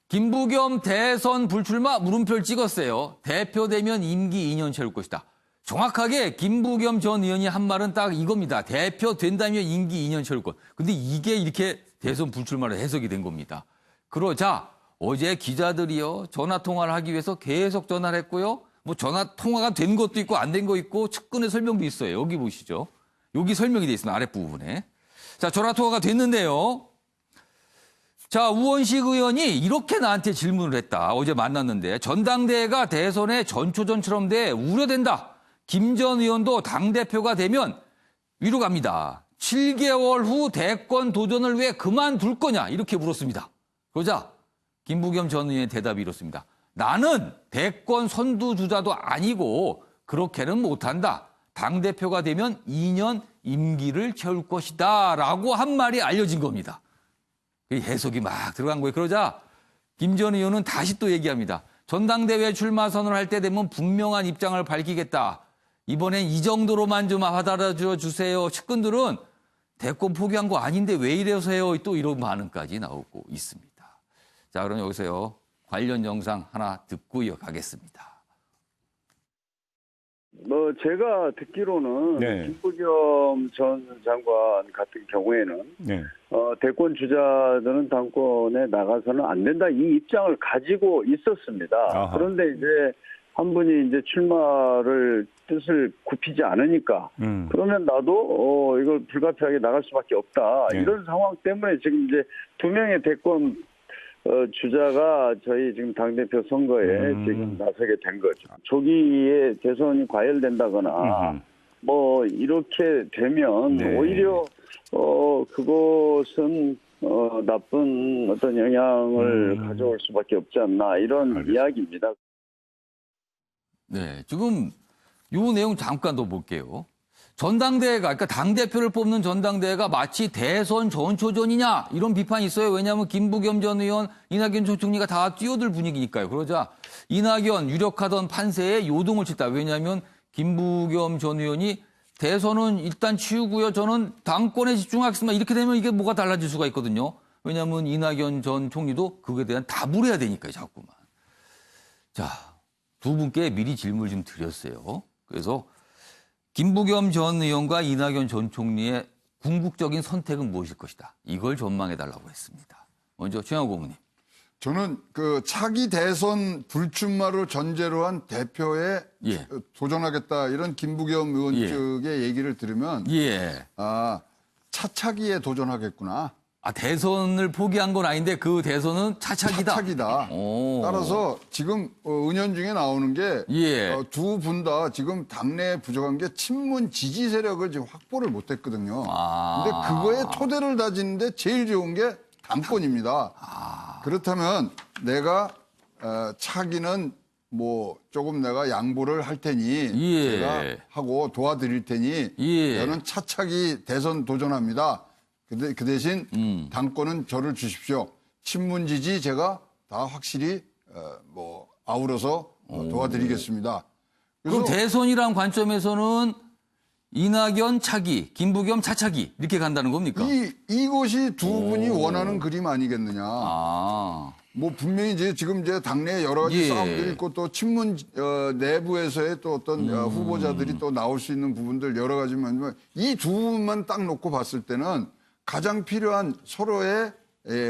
김부겸 대선 불출마 물음표를 찍었어요. 대표되면 임기 2년 채울 것이다. 정확하게 김부겸 전 의원이 한 말은 딱 이겁니다. 대표된다면 임기 2년 채울 것. 근데 이게 이렇게 대선 불출마로 해석이 된 겁니다. 그러자 어제 기자들이요. 전화 통화를 하기 위해서 계속 전화를 했고요. 뭐 전화 통화가 된 것도 있고 안 된 거 있고 측근의 설명도 있어요. 여기 보시죠. 여기 설명이 돼 있습니다. 아랫부분에. 자, 전화 통화가 됐는데요. 자, 우원식 의원이 이렇게 나한테 질문을 했다. 어제 만났는데 전당대회가 대선의 전초전처럼 돼 우려된다. 김 전 의원도 당대표가 되면 위로 갑니다. 7개월 후 대권 도전을 왜 그만둘 거냐 이렇게 물었습니다. 그러자 김부겸 전 의원의 대답이 이렇습니다. 나는 대권 선두주자도 아니고 그렇게는 못한다. 당대표가 되면 2년 임기를 채울 것이다 라고 한 말이 알려진 겁니다. 해석이 막 들어간 거예요. 그러자 김 전 의원은 다시 또 얘기합니다. 전당대회 출마 선언을 할 때 되면 분명한 입장을 밝히겠다. 이번엔 이 정도로만 좀 받아줘 주세요. 측근들은 대권 포기한 거 아닌데 왜 이러세요? 또 이런 반응까지 나오고 있습니다. 자, 그럼 여기서요. 관련 영상 하나 듣고 이어가겠습니다. 뭐 제가 듣기로는 네. 김부겸 전 장관 같은 경우에는 네. 대권 주자들은 당권에 나가서는 안 된다 이 입장을 가지고 있었습니다. 아하. 그런데 이제 한 분이 이제 출마를 뜻을 굽히지 않으니까 그러면 나도 이걸 불가피하게 나갈 수밖에 없다. 네. 이런 상황 때문에 지금 이제 두 명의 대권 주자가 저희 지금 당대표 선거에 지금 나서게 된 거죠. 조기에 대선이 과열된다거나 뭐 이렇게 되면 네. 오히려 그것은 나쁜 어떤 영향을 가져올 수밖에 없지 않나 이런 알겠습니다. 이야기입니다. 네, 지금 요 내용 잠깐 더 볼게요. 전당대회가, 그러니까 당대표를 뽑는 전당대회가 마치 대선 전초전이냐 이런 비판이 있어요. 왜냐하면 김부겸 전 의원, 이낙연 전 총리가 다 뛰어들 분위기니까요. 그러자 이낙연 유력하던 판세에 요동을 쳤다. 왜냐하면 김부겸 전 의원이 대선은 일단 치우고요. 저는 당권에 집중하겠습니다. 이렇게 되면 이게 뭐가 달라질 수가 있거든요. 왜냐하면 이낙연 전 총리도 그거에 대한 답을 해야 되니까요. 자꾸만. 자, 두 분께 미리 질문을 좀 드렸어요. 그래서 김부겸 전 의원과 이낙연 전 총리의 궁극적인 선택은 무엇일 것이다. 이걸 전망해달라고 했습니다. 먼저 최영호 고문님. 저는 그 차기 대선 불출마를 전제로 한 대표에 예. 도전하겠다 이런 김부겸 의원 예. 측의 얘기를 들으면 예. 아, 차차기에 도전하겠구나. 아, 대선을 포기한 건 아닌데 그 대선은 차차기다. 차차기다. 오. 따라서 지금 은연중에 나오는 게 예. 두 분 다 지금 당내에 부족한 게 친문 지지 세력을 지금 확보를 못했거든요. 아. 근데 그거에 토대를 다지는데 제일 좋은 게 당권입니다. 그렇다면 내가 차기는 뭐 조금 내가 양보를 할 테니 예. 제가 하고 도와드릴 테니 예. 저는 차차기 대선 도전합니다. 그 대신 당권은 저를 주십시오. 친문 지지 제가 다 확실히 뭐 아우러서 도와드리겠습니다. 그럼 대선이란 관점에서는 이낙연 차기, 김부겸 차차기 이렇게 간다는 겁니까? 이것이 두 분이 원하는 그림 아니겠느냐. 뭐 분명히 이제 지금 이제 당내 여러 가지 예. 싸움들이 있고 또 친문 내부에서의 또 어떤 후보자들이 또 나올 수 있는 부분들 여러 가지만 이 두 분만 딱 놓고 봤을 때는 가장 필요한 서로의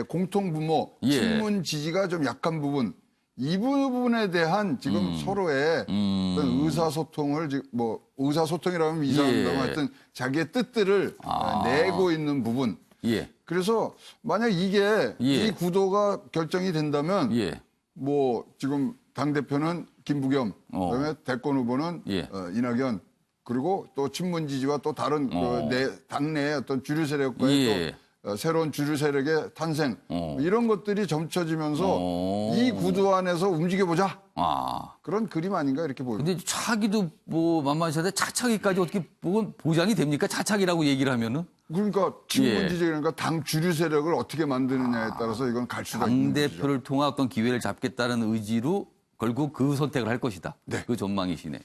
공통 부모, 예. 친문 지지가 좀 약한 부분 이 부분에 대한 지금 서로의 어떤 의사소통을 뭐 의사소통이라고 하면 이상합니다만 하여튼 자기의 뜻들을 내고 있는 부분. 예. 그래서 만약 이게 이 구도가 결정이 된다면 뭐 지금 당대표는 김부겸 그다음에 대권 후보는 이낙연 그리고 또 친문 지지와 또 다른 당내의 어떤 주류 세력과의 또 새로운 주류 세력의 탄생 이런 것들이 점쳐지면서 이 구도 안에서 움직여보자 그런 그림 아닌가 이렇게 보입니다. 근데 차기도 뭐 만만치 않은데 차차기까지 어떻게 보장이 됩니까? 차차기라고 얘기를 하면은? 그러니까 친문 지지 그러니까 당 주류 세력을 어떻게 만드느냐에 따라서 이건 갈 수가 있는 거죠. 당대표를 통한 어떤 기회를 잡겠다는 의지로 결국 그 선택을 할 것이다. 그 전망이시네요.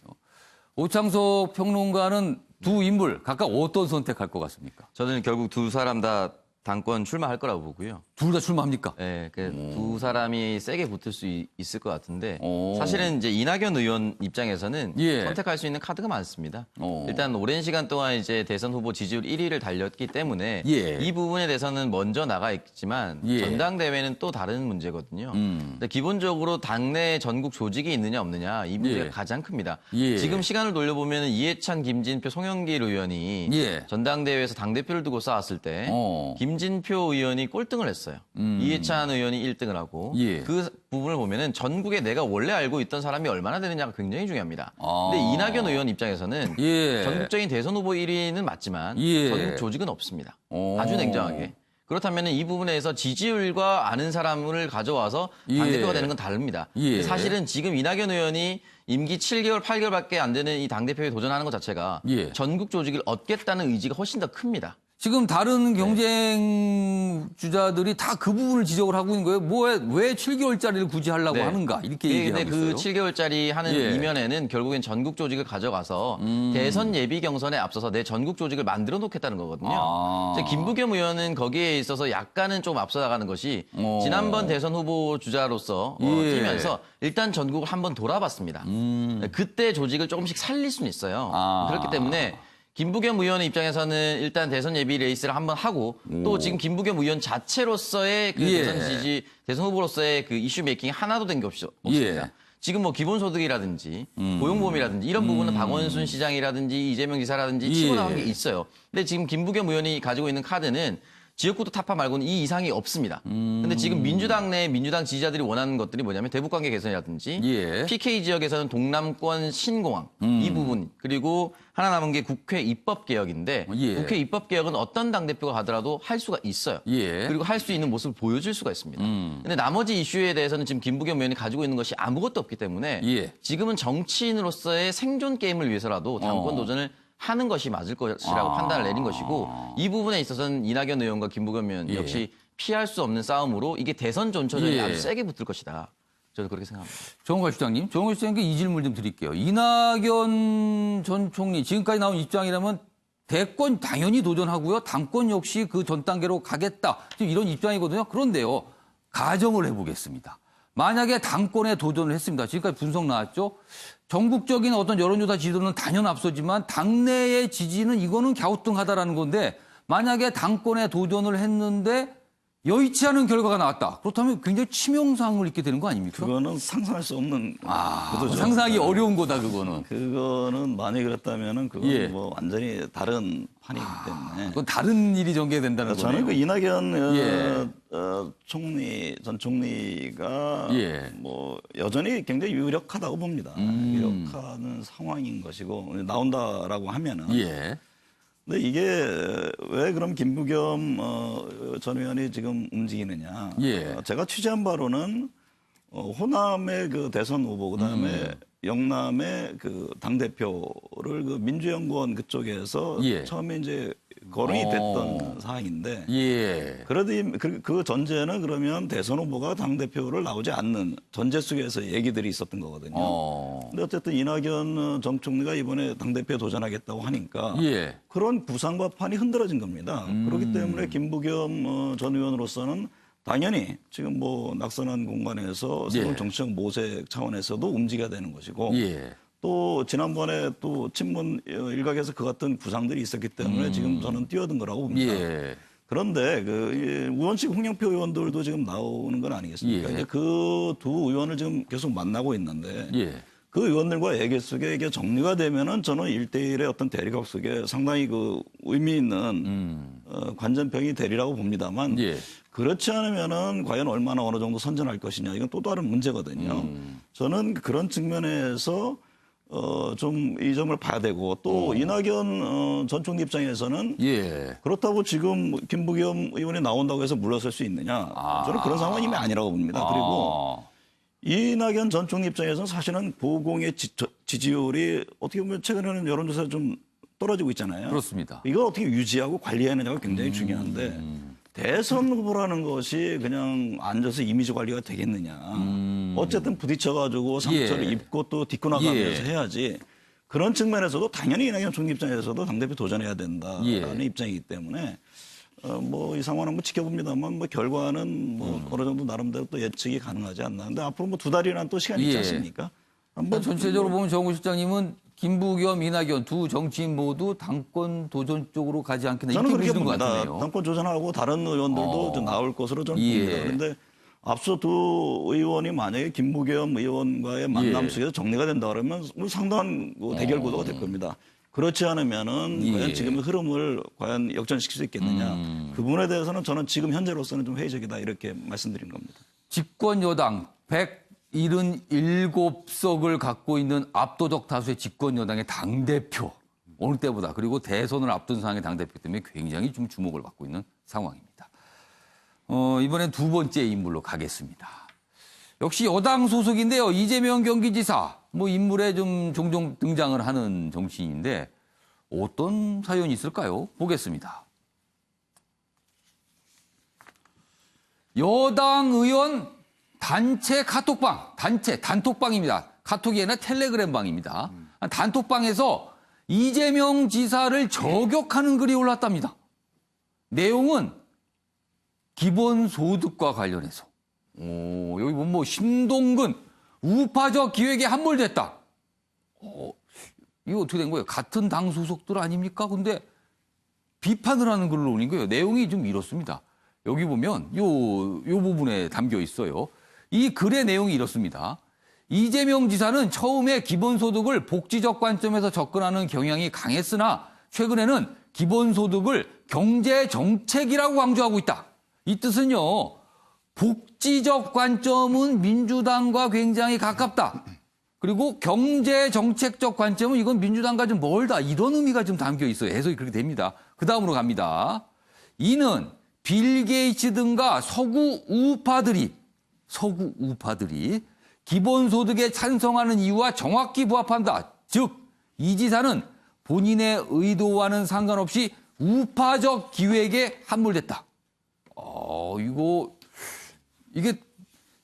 오창석 평론가는 두 인물 각각 어떤 선택할 것 같습니까? 저는 결국 두 사람 다 당권 출마할 거라고 보고요. 둘 다 출마합니까? 네, 두 사람이 세게 붙을 수 있을 것 같은데 사실은 이제 이낙연 의원 입장에서는 선택할 수 있는 카드가 많습니다. 일단 오랜 시간 동안 이제 대선 후보 지지율 1위를 달렸기 때문에 이 부분에 대해서는 먼저 나가 있지만 전당대회는 또 다른 문제거든요. 근데 기본적으로 당내 전국 조직이 있느냐 없느냐 이 문제가 가장 큽니다. 지금 시간을 돌려보면 이해찬, 김진표, 송영길 의원이 전당대회에서 당대표를 두고 싸웠을 때 김진표 의원이 꼴등을 했어요. 이해찬 의원이 1등을 하고 그 부분을 보면은 전국에 내가 원래 알고 있던 사람이 얼마나 되느냐가 굉장히 중요합니다. 근데 이낙연 의원 입장에서는 전국적인 대선 후보 1위는 맞지만 전국 조직은 없습니다. 아주 냉정하게. 그렇다면 이 부분에서 지지율과 아는 사람을 가져와서 당대표가 되는 건 다릅니다. 사실은 지금 이낙연 의원이 임기 7개월, 8개월밖에 안 되는 이 당대표에 도전하는 것 자체가 전국 조직을 얻겠다는 의지가 훨씬 더 큽니다. 지금 다른 경쟁 주자들이 다 그 부분을 지적을 하고 있는 거예요. 왜 7개월짜리를 굳이 하려고 하는가 이렇게 얘기하고 있어요. 그 7개월짜리 하는 이면에는 결국엔 전국 조직을 가져가서 대선 예비 경선에 앞서서 내 전국 조직을 만들어 놓겠다는 거거든요. 김부겸 의원은 거기에 있어서 약간은 좀 앞서 나가는 것이 지난번 대선 후보 주자로서 뛰면서 일단 전국을 한번 돌아봤습니다. 그때 조직을 조금씩 살릴 수는 있어요. 그렇기 때문에 김부겸 의원 입장에서는 일단 대선 예비 레이스를 한번 하고 또 지금 김부겸 의원 자체로서의 그 대선 후보로서의 그 이슈 메이킹이 하나도 된 게 없습니다. 지금 뭐 기본소득이라든지 고용보험이라든지 이런 부분은 박원순 시장이라든지 이재명 지사라든지 치고 나간 게 있어요. 근데 지금 김부겸 의원이 가지고 있는 카드는 지역구도 타파 말고는 이 이상이 없습니다. 근데 지금 민주당 내 민주당 지지자들이 원하는 것들이 뭐냐면 대북관계 개선이라든지 PK 지역에서는 동남권 신공항 이 부분 그리고 하나 남은 게 국회 입법개혁인데 국회 입법개혁은 어떤 당대표가 가더라도 할 수가 있어요. 그리고 할 수 있는 모습을 보여줄 수가 있습니다. 근데 나머지 이슈에 대해서는 지금 김부겸 의원이 가지고 있는 것이 아무것도 없기 때문에 지금은 정치인으로서의 생존 게임을 위해서라도 당권 도전을 하는 것이 맞을 것이라고 판단을 내린 것이고 이 부분에 있어서는 이낙연 의원과 김부겸 의원 역시 피할 수 없는 싸움으로 이게 대선 전초전이 아주 세게 붙을 것이다. 저도 그렇게 생각합니다. 정은걸 실장님, 정은걸 실장님께 이 질문 좀 드릴게요. 이낙연 전 총리 지금까지 나온 입장이라면 대권 당연히 도전하고요. 당권 역시 그 전 단계로 가겠다. 지금 이런 입장이거든요. 그런데요. 가정을 해보겠습니다. 만약에 당권에 도전을 했습니다. 지금까지 분석 나왔죠. 전국적인 어떤 여론조사 지지도는 단연 앞서지만 당내의 지지는 이거는 갸우뚱하다라는 건데 만약에 당권에 도전을 했는데 여의치 않은 결과가 나왔다. 그렇다면 굉장히 치명상을 입게 되는 거 아닙니까? 그거는 상상할 수 없는 구도죠. 상상하기 어려운 거다 그거는. 그거는 만약에 그렇다면은 그건 뭐 완전히 다른 판이기 때문에. 그건 다른 일이 전개된다는 거네요. 저는 그 이낙연 전 총리가 뭐 여전히 굉장히 유력하다고 봅니다. 유력하는 상황인 것이고 나온다라고 하면은. 근데 이게 왜 그럼 김부겸 전 의원이 지금 움직이느냐? 제가 취재한 바로는 호남의 그 대선 후보 그다음에 영남의 그 당대표를 그 민주연구원 그쪽에서 예. 처음에 이제 거론이 됐던 사항인데 예. 그래도 그 전제는 그러면 대선 후보가 당대표를 나오지 않는 전제 속에서 얘기들이 있었던 거거든요. 근데 어쨌든 이낙연 전 총리가 이번에 당대표에 도전하겠다고 하니까 예. 그런 구상과 판이 흔들어진 겁니다. 그렇기 때문에 김부겸 전 의원으로서는 당연히 지금 뭐 낙선한 공간에서 새로운 예. 정치적 모색 차원에서도 움직여야 되는 것이고 예. 또 지난번에 또 친문 일각에서 그 같은 구상들이 있었기 때문에 지금 저는 뛰어든 거라고 봅니다. 예. 그런데 그 우원식 홍영표 의원들도 지금 나오는 건 아니겠습니까? 예. 이제 그 두 의원을 지금 계속 만나고 있는데 예. 그 의원들과 얘기 속에 이게 정리가 되면은 저는 1대1의 어떤 대립각 속에 상당히 그 의미 있는 관전평이 되리라고 봅니다만 예. 그렇지 않으면은 과연 얼마나 어느 정도 선전할 것이냐 이건 또 다른 문제거든요. 저는 그런 측면에서 좀 이 점을 봐야 되고 또 이낙연 전 총리 입장에서는 예. 그렇다고 지금 김부겸 의원이 나온다고 해서 물러설 수 있느냐? 저는 그런 상황은 이미 아니라고 봅니다. 그리고 이낙연 전 총리 입장에서는 사실은 보공의 지지율이 어떻게 보면 최근에는 여론조사 좀 떨어지고 있잖아요. 그렇습니다. 이걸 어떻게 유지하고 관리해내냐가 굉장히 중요한데 대선 후보라는 것이 그냥 앉아서 이미지 관리가 되겠느냐. 어쨌든 부딪혀가지고 상처를 예. 입고 또 딛고 나가면서 예. 해야지. 그런 측면에서도 당연히 이낙연 총리 입장에서도 당대표 도전해야 된다라는 예. 입장이기 때문에 뭐 이 상황을 한번 지켜봅니다만 뭐 결과는 뭐 어느 정도 나름대로 또 예측이 가능하지 않나. 근데 앞으로 뭐 2달이라는 또 시간이 있지 예. 않습니까? 한번 전체적으로 보면 정우 실장님은 김부겸, 이낙연 두 정치인 모두 당권 도전 쪽으로 가지 않겠나 저는 이렇게 그렇게 보시는 것 봅니다. 같네요. 당권 조전하고 다른 의원들도 좀 나올 것으로 저는 예. 봅니다. 그런데 앞서 두 의원이 만약에 김부겸 의원과의 만남 예. 속에서 정리가 된다 그러면 상당한 대결 구도가 될 겁니다. 그렇지 않으면은 예. 과연 지금의 흐름을 과연 역전시킬 수 있겠느냐. 그 부분에 대해서는 저는 지금 현재로서는 좀 회의적이다 이렇게 말씀드린 겁니다. 집권 여당 177석을 갖고 있는 압도적 다수의 집권 여당의 당대표. 어느 때보다 그리고 대선을 앞둔 상황의 당대표 때문에 굉장히 좀 주목을 받고 있는 상황입니다. 이번엔 두 번째 인물로 가겠습니다. 역시 여당 소속인데요. 이재명 경기지사. 뭐 인물에 좀 종종 등장을 하는 정치인인데 어떤 사연이 있을까요? 보겠습니다. 여당 의원 단체 카톡방, 단톡방입니다. 카톡이 아니라 텔레그램방입니다. 단톡방에서 이재명 지사를 저격하는 글이 올랐답니다. 내용은 기본소득과 관련해서. 여기 보면 뭐 신동근 우파적 기획에 함몰됐다. 이거 어떻게 된 거예요? 같은 당 소속들 아닙니까? 근데 비판을 하는 글을 올린 거예요. 내용이 좀 이렇습니다. 여기 보면 요 부분에 담겨 있어요. 이 글의 내용이 이렇습니다. 이재명 지사는 처음에 기본소득을 복지적 관점에서 접근하는 경향이 강했으나 최근에는 기본소득을 경제정책이라고 강조하고 있다. 이 뜻은요. 복지적 관점은 민주당과 굉장히 가깝다. 그리고 경제정책적 관점은 이건 민주당과 좀 멀다. 이런 의미가 좀 담겨 있어요. 해석이 그렇게 됩니다. 그 다음으로 갑니다. 이는 빌 게이츠 등과 서구 우파들이 기본소득에 찬성하는 이유와 정확히 부합한다. 즉, 이 지사는 본인의 의도와는 상관없이 우파적 기획에 함몰됐다. 이게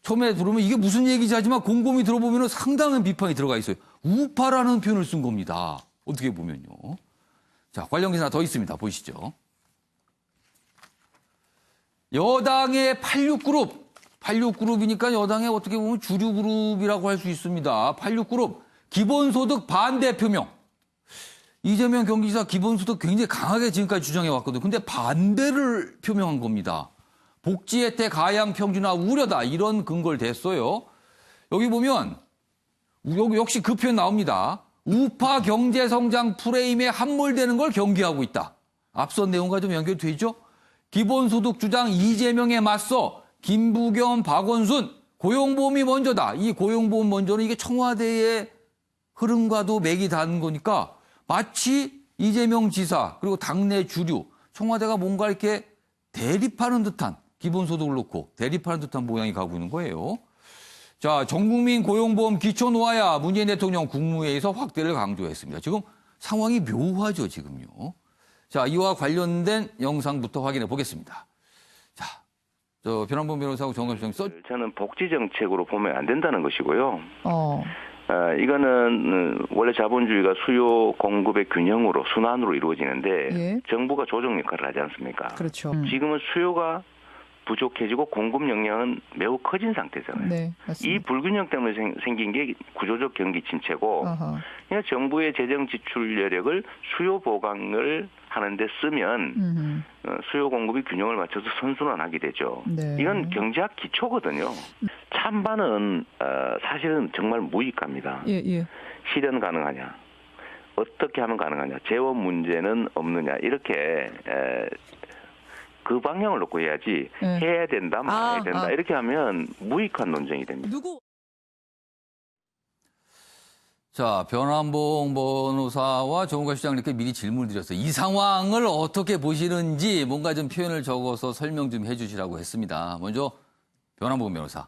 처음에 들으면 이게 무슨 얘기지 하지만 곰곰이 들어보면 상당한 비판이 들어가 있어요. 우파라는 표현을 쓴 겁니다. 어떻게 보면요. 자, 관련 기사 더 있습니다. 보시죠. 여당의 86그룹이니까 여당의 어떻게 보면 주류 그룹이라고 할 수 있습니다. 86그룹 기본소득 반대 표명. 이재명 경기지사 기본소득 굉장히 강하게 지금까지 주장해 왔거든요. 근데 반대를 표명한 겁니다. 복지 혜택 가양 평준화 우려다. 이런 근거를 댔어요. 여기 보면 여기 역시 그 표현 나옵니다. 우파 경제 성장 프레임에 함몰되는 걸 경계하고 있다. 앞선 내용과 좀 연결되죠? 기본소득 주장 이재명에 맞서 김부겸, 박원순 고용보험이 먼저다. 이 고용보험 먼저는 이게 청와대의 흐름과도 맥이 닿는 거니까 마치 이재명 지사 그리고 당내 주류 청와대가 뭔가 이렇게 대립하는 듯한 기본소득을 놓고 대립하는 듯한 모양이 가고 있는 거예요. 자, 전국민 고용보험 기초 노아야 문재인 대통령 국무회의에서 확대를 강조했습니다. 지금 상황이 묘하죠, 지금요. 자, 이와 관련된 영상부터 확인해 보겠습니다. 자, 변환봉 변호사하고 정갑 시장 저는 복지 정책으로 보면 안 된다는 것이고요. 이거는 원래 자본주의가 수요 공급의 균형으로 순환으로 이루어지는데 예. 정부가 조정 역할을 하지 않습니까? 그렇죠. 지금은 수요가 부족해지고 공급 역량은 매우 커진 상태잖아요. 네, 이 맞습니다. 불균형 때문에 생긴 게 구조적 경기 침체고 아하. 그러니까 정부의 재정 지출 여력을 수요 보강을 하는데 쓰면 수요 공급이 균형을 맞춰서 선순환하게 되죠. 네. 이건 경제학 기초거든요. 찬반은 사실은 정말 무익합니다. 예, 예. 실현 가능하냐, 어떻게 하면 가능하냐, 재원 문제는 없느냐 이렇게 그 방향을 놓고 해야지 네. 해야 된다 말아야 된다 이렇게 하면 무익한 논쟁이 됩니다. 누구? 자, 변환봉 변호사와 정우가 시장 이렇게 미리 질문을 드렸어요. 이 상황을 어떻게 보시는지 뭔가 좀 표현을 적어서 설명 좀 해주시라고 했습니다. 먼저 변환봉 변호사.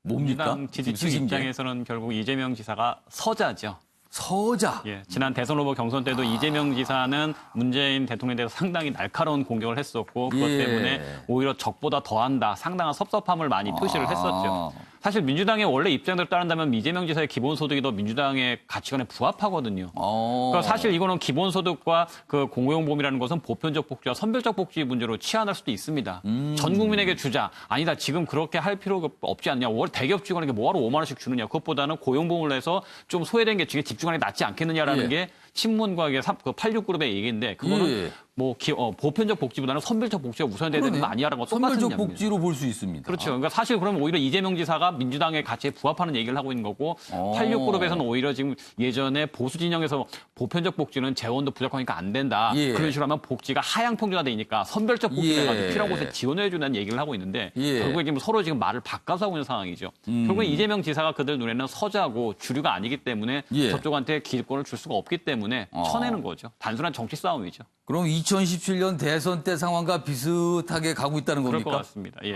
뭡니까? 민주당 지지층 쓰신 게? 입장에서는 결국 이재명 지사가 서자죠. 서자. 예, 지난 대선 후보 경선 때도 이재명 지사는 문재인 대통령에 대해서 상당히 날카로운 공격을 했었고 그것 예. 때문에 오히려 적보다 더한다, 상당한 섭섭함을 많이 표시를 했었죠. 사실 민주당의 원래 입장대로 따른다면 이재명 지사의 기본소득이 더 민주당의 가치관에 부합하거든요. 그러니까 사실 이거는 기본소득과 그 공고용보험이라는 것은 보편적 복지와 선별적 복지 문제로 치환할 수도 있습니다. 전 국민에게 주자. 아니다. 지금 그렇게 할 필요가 없지 않냐. 월 대기업 직원에게 뭐하러 5만 원씩 주느냐. 그것보다는 고용보험을 해서 좀 소외된 계층에 집중하는 게 낫지 않겠느냐라는 예. 게 친문과의 86그룹의 얘기인데 그거는 예. 뭐 보편적 복지보다는 선별적 복지가 우선돼야 되는 거 아니야라는 거 똑같은 선별적 얘기입니다. 복지로 볼 수 있습니다. 그렇죠. 그러니까 사실 그러면 오히려 이재명 지사가 민주당의 가치에 부합하는 얘기를 하고 있는 거고 86그룹에서는 오히려 지금 예전에 보수 진영에서 보편적 복지는 재원도 부족하니까 안 된다. 예. 그런 식으로 하면 복지가 하향 평준화되니까 선별적 복지가 예. 가지고 필요한 곳에 지원해 주는 얘기를 하고 있는데 예. 결국에 지금 서로 지금 말을 바꿔서 하고 있는 상황이죠. 결국에 이재명 지사가 그들 눈에는 서자고 주류가 아니기 때문에 예. 저쪽한테 기득권을 줄 수가 없기 때문에 쳐내는 거죠. 단순한 정치 싸움이죠. 그럼 2017년 대선 때 상황과 비슷하게 가고 있다는 그럴 겁니까? 것 같습니다. 예.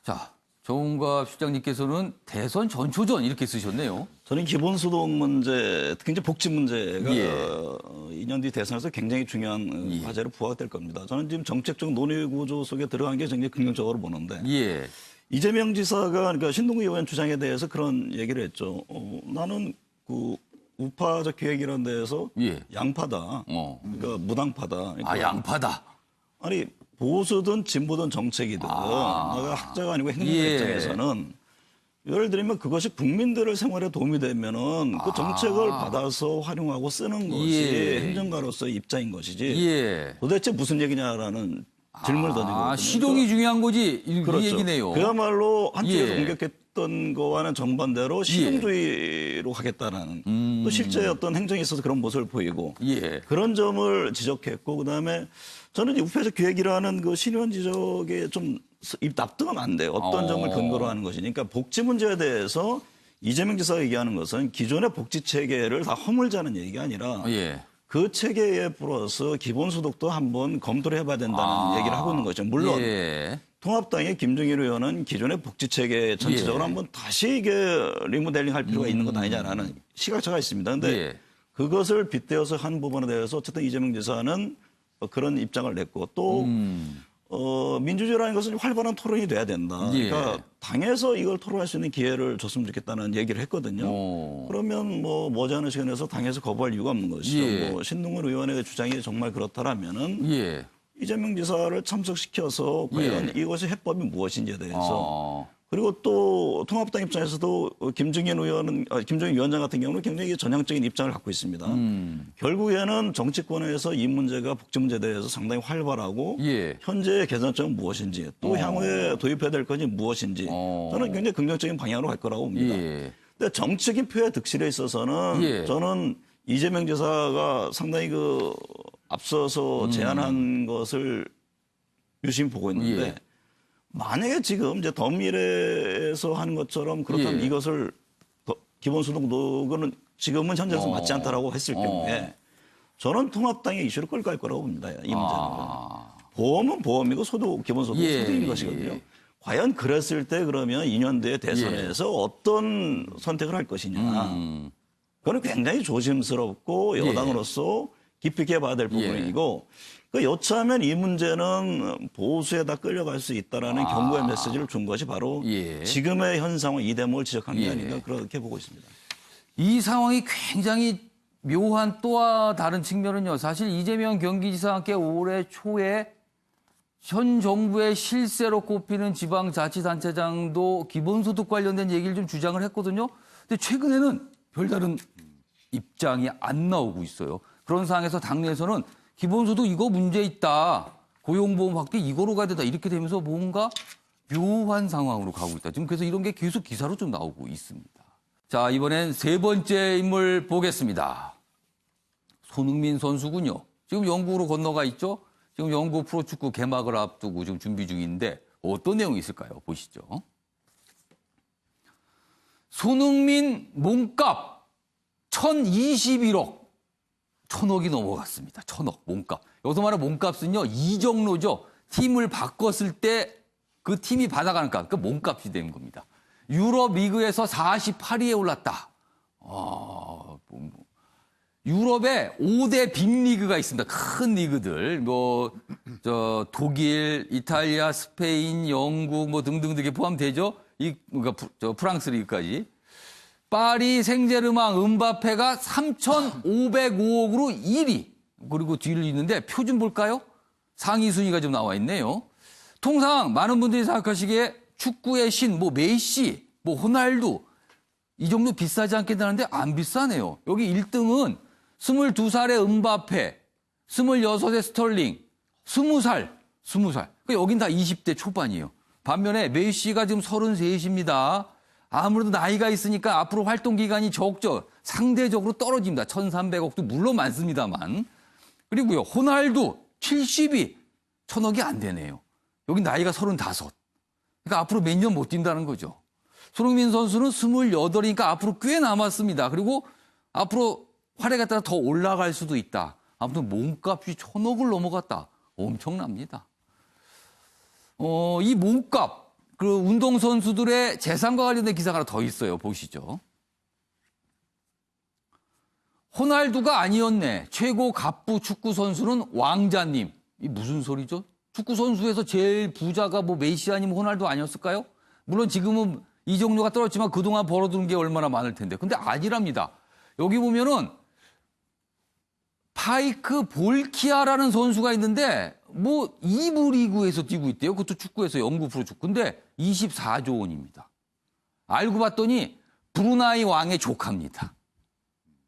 자, 정은갑 실장님께서는 대선 전초전 이렇게 쓰셨네요. 저는 기본소득 문제, 특히 이제 복지 문제가 예. 2년 뒤 대선에서 굉장히 중요한 과제로 부각될 겁니다. 저는 지금 정책적 논의 구조 속에 들어간 게 굉장히 긍정적으로 보는데 예. 이재명 지사가 그러니까 신동구 의원 주장에 대해서 그런 얘기를 했죠. 나는 그 우파적 기획이라는 데에서 예. 양파다. 그러니까 무당파다. 그러니까 아, 양파다. 아니 보수든 진보든 정책이든 내가 학자가 아니고 행정가 예. 입장에서는 예를 들면 그것이 국민들의 생활에 도움이 되면은 그 정책을 받아서 활용하고 쓰는 것이 예. 행정가로서의 입장인 것이지 예. 도대체 무슨 얘기냐라는 질문을 던지거든요. 실용이 중요한 거지 이 그렇죠. 얘기네요. 그야말로 한쪽에서 예. 공격했던 거와는 정반대로 실용주의로 가겠다라는 또 실제 어떤 행정에 있어서 그런 모습을 보이고 예. 그런 점을 지적했고 그다음에 저는 이 우파적 기획이라는 그 신의원 지적에 좀 납득하면 안 돼요. 어떤 점을 근거로 하는 것이니. 그러니까 복지 문제에 대해서 이재명 지사가 얘기하는 것은 기존의 복지 체계를 다 허물자는 얘기가 아니라 예. 그 체계에 플러스 기본소득도 한번 검토를 해봐야 된다는 얘기를 하고 있는 거죠. 물론 예. 통합당의 김종인 의원은 기존의 복지 체계 전체적으로 예. 한번 다시 이게 리모델링 할 필요가 있는 것 아니냐라는 시각차가 있습니다. 그런데 예. 그것을 빗대어서 한 부분에 대해서 어쨌든 이재명 지사는 그런 입장을 냈고 또 민주주의라는 것은 활발한 토론이 돼야 된다. 예. 그러니까 당에서 이걸 토론할 수 있는 기회를 줬으면 좋겠다는 얘기를 했거든요. 그러면 뭐 머지않은 시간에서 당에서 거부할 이유가 없는 것이죠. 예. 뭐 신동근 의원의 주장이 정말 그렇다라면은 예. 이재명 지사를 참석시켜서 과연 이것이 해법이 무엇인지에 대해서 그리고 또 통합당 입장에서도 김종인 위원장 같은 경우는 굉장히 전향적인 입장을 갖고 있습니다. 결국에는 정치권에서 이 문제가 복지 문제에 대해서 상당히 활발하고 예. 현재의 개선점은 무엇인지 또 향후에 도입해야 될 것이 무엇인지 저는 굉장히 긍정적인 방향으로 갈 거라고 봅니다. 예. 근데 정치적인 표의 득실에 있어서는 예. 저는 이재명 지사가 상당히 그 앞서서 제안한 것을 유심히 보고 있는데 예. 만약에 지금 이제 더 미래에서 하는 것처럼 그렇다면 예. 이것을 기본소득 노고는 지금은 현재에서 맞지 않다라고 했을 경우에 저는 통합당의 이슈를 끌고 갈 거라고 봅니다. 이 문제는. 보험은 보험이고 기본소득은 예. 소득인 것이거든요. 과연 그랬을 때 그러면 2년 뒤에 대선에서 어떤 선택을 할 것이냐. 그건 굉장히 조심스럽고 여당으로서 깊이 있게 봐야 될 부분이고 여차하면 이 문제는 보수에다 끌려갈 수 있다라는 경고의 메시지를 준 것이 바로 지금의 현 상황 이 대목을 지적한 게 아닌가 그렇게 보고 있습니다. 이 상황이 굉장히 묘한 또 다른 측면은요. 사실 이재명 경기지사와 함께 올해 초에 현 정부의 실세로 꼽히는 지방자치단체장도 기본소득 관련된 얘기를 좀 주장을 했거든요. 근데 최근에는 별다른 입장이 안 나오고 있어요. 그런 상황에서 당내에서는 기본소득 이거 문제 있다. 고용보험 확대 이거로 가야 된다. 이렇게 되면서 뭔가 묘한 상황으로 가고 있다. 지금 그래서 이런 게 계속 기사로 좀 나오고 있습니다. 자, 이번엔 세 번째 인물 보겠습니다. 손흥민 선수군요. 지금 영국으로 건너가 있죠. 지금 영국 프로축구 개막을 앞두고 지금 준비 중인데 어떤 내용이 있을까요? 보시죠. 손흥민 몸값 1,021억. 1,000억이 넘어갔습니다. 1,000억 몸값. 여기서 말하는 몸값은요. 이정로죠. 팀을 바꿨을 때 그 팀이 받아가는 값. 그 몸값이 되는 겁니다. 유럽 리그에서 48위에 올랐다. 유럽에 5대 빅리그가 있습니다. 큰 리그들. 독일, 이탈리아, 스페인, 영국 등등등이 포함되죠. 그러니까 프랑스 리그까지. 파리 생제르맹 음바페가 3,505억으로 1위. 그리고 뒤를 잇는데 표 좀 볼까요? 상위 순위가 좀 나와 있네요. 통상 많은 분들이 생각하시기에 축구의 신, 메시, 호날두 이 정도 비싸지 않겠다는데 안 비싸네요. 여기 1등은 22살의 음바페, 26의 스털링, 20살. 그러니까 여긴 다 20대 초반이에요. 반면에 메시가 지금 33입니다. 아무래도 나이가 있으니까 앞으로 활동 기간이 적죠. 상대적으로 떨어집니다. 1,300억도 물론 많습니다만. 그리고요, 호날두 70이 1,000억이 안 되네요. 여기 나이가 35. 그러니까 앞으로 몇 년 못 뛴다는 거죠. 손흥민 선수는 28이니까 앞으로 꽤 남았습니다. 그리고 앞으로 활약에 따라 더 올라갈 수도 있다. 아무튼 몸값이 1,000억을 넘어갔다. 엄청납니다. 이 몸값, 그 운동선수들의 재산과 관련된 기사가 하나 더 있어요. 보시죠. 호날두가 아니었네. 최고 갑부 축구 선수는 왕자님. 이 무슨 소리죠? 축구 선수에서 제일 부자가 메시 아니면 호날두 아니었을까요? 물론 지금은 이정료가 떨어졌지만 그동안 벌어둔 게 얼마나 많을 텐데. 근데 아니랍니다. 여기 보면은 파이크 볼키아라는 선수가 있는데 2부 리그에서 뛰고 있대요. 그것도 축구에서 영국 프로축구. 근데 24조 원입니다. 알고 봤더니 브루나이 왕의 조카입니다.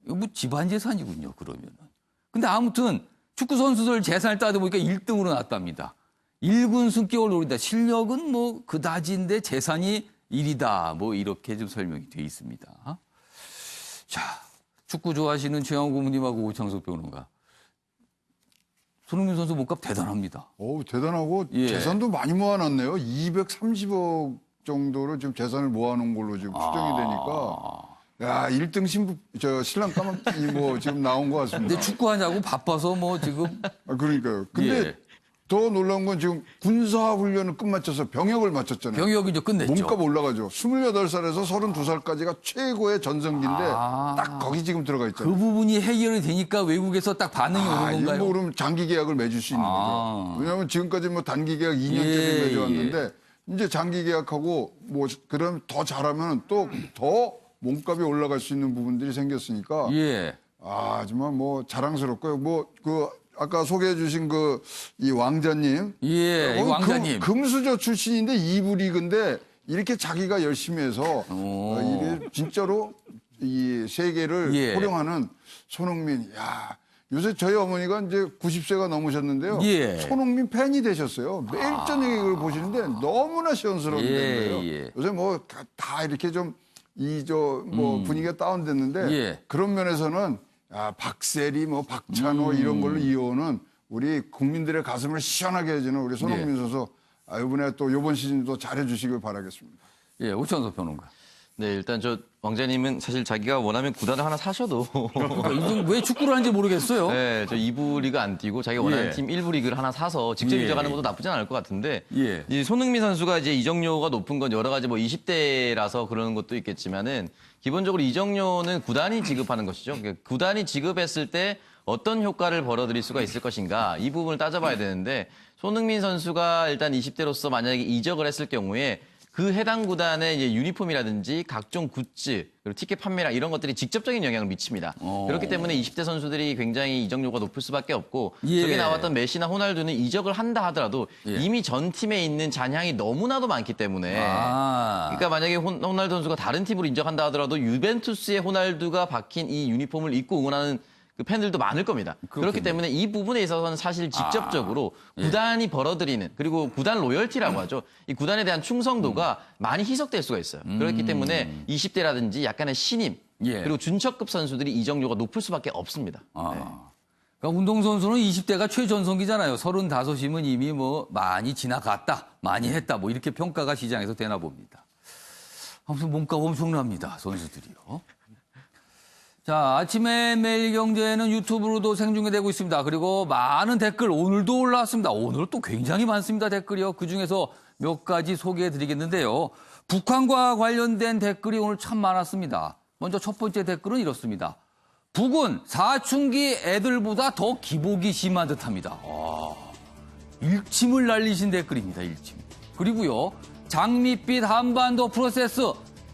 이거 집안 재산이군요, 그러면은. 근데 아무튼 축구 선수들 재산을 따져보니까 1등으로 나왔답니다. 1군 승격을 노린다. 실력은 그다지인데 재산이 1이다. 이렇게 좀 설명이 돼 있습니다. 자, 축구 좋아하시는 최영호 고문님하고 오창석 변호가. 손흥민 선수 몸값 대단합니다. 대단하고 재산도 많이 모아놨네요. 230억 정도로 지금 재산을 모아놓은 걸로 지금 추정이 되니까. 야, 1등 신랑 까마귀 지금 나온 것 같습니다. 근데 축구하냐고 바빠서 지금. 그러니까요. 근데 더 놀라운 건 지금 군사훈련을 끝마쳐서 병역을 마쳤잖아요. 병역이 이제 끝냈죠. 몸값 올라가죠. 28살에서 32살까지가 최고의 전성기인데 딱 거기 지금 들어가 있잖아요. 그 부분이 해결이 되니까 외국에서 딱 반응이 오는 건가요? 그럼 장기 계약을 맺을 수 있는 거죠. 왜냐하면 지금까지 단기 계약 2년짜리 맺어왔는데 이제 장기 계약하고 그럼 더 잘하면 또 더 몸값이 올라갈 수 있는 부분들이 생겼으니까 정말 자랑스럽고요. 아까 소개해 주신 이 왕자님. 이 왕자님. 금수저 출신인데 2부 리그인데 이렇게 자기가 열심히 해서 이게 진짜로 이 세계를 호령하는 손흥민. 야, 요새 저희 어머니가 이제 90세가 넘으셨는데요. 손흥민 팬이 되셨어요. 매일 저녁에 이걸 보시는데 너무나 시원스러운 거예요. 요새 다 이렇게 좀 분위기가 다운됐는데 그런 면에서는 박세리, 박찬호 이런 걸로 이어오는 우리 국민들의 가슴을 시원하게 해주는 우리 손흥민 선수 이번에 또 이번 시즌도 잘해주시길 바라겠습니다. 오창석 평론가. 네, 일단 저 왕자님은 사실 자기가 원하면 구단을 하나 사셔도 이분 왜 축구를 하는지 모르겠어요. 네, 저 2부 리그 안 뛰고 자기가 원하는 예. 팀 1부 리그를 하나 사서 직접 예. 이적하는 것도 나쁘진 않을 것 같은데 예. 이 손흥민 선수가 이제 이적료가 높은 건 여러 가지 뭐 20대라서 그러는 것도 있겠지만은 기본적으로 이적료는 구단이 지급하는 것이죠. 그러니까 구단이 지급했을 때 어떤 효과를 벌어들일 수가 있을 것인가 이 부분을 따져봐야 되는데 손흥민 선수가 일단 20대로서 만약에 이적을 했을 경우에 그 해당 구단의 이제 유니폼이라든지 각종 굿즈 그리고 티켓 판매량 이런 것들이 직접적인 영향을 미칩니다. 그렇기 때문에 20대 선수들이 굉장히 이적료가 높을 수밖에 없고 예. 저기 나왔던 메시나 호날두는 이적을 한다 하더라도 예. 이미 전 팀에 있는 잔향이 너무나도 많기 때문에 그러니까 만약에 호날두 선수가 다른 팀으로 인정한다 하더라도 유벤투스의 호날두가 박힌 이 유니폼을 입고 응원하는 그 팬들도 많을 겁니다. 그렇기 때문에 이 부분에 있어서는 사실 직접적으로 구단이 벌어들이는 그리고 구단 로열티라고 하죠. 이 구단에 대한 충성도가 많이 희석될 수가 있어요. 그렇기 때문에 20대라든지 약간의 신임 예. 그리고 준척급 선수들이 이적료가 높을 수밖에 없습니다. 네. 그러니까 운동선수는 20대가 최전성기잖아요. 35이면 이미 뭐 많이 지나갔다, 많이 했다, 뭐 이렇게 평가가 시장에서 되나 봅니다. 아무튼 몸값 엄청납니다, 선수들이요. 자, 아침에 매일경제는 유튜브로도 생중계되고 있습니다. 그리고 많은 댓글 오늘도 올라왔습니다. 오늘 또 굉장히 많습니다, 댓글이요. 그중에서 몇 가지 소개해드리겠는데요. 북한과 관련된 댓글이 오늘 참 많았습니다. 먼저 첫 번째 댓글은 이렇습니다. 북은 사춘기 애들보다 더 기복이 심한 듯합니다. 일침을 날리신 댓글입니다, 일침. 그리고요, 장밋빛 한반도 프로세스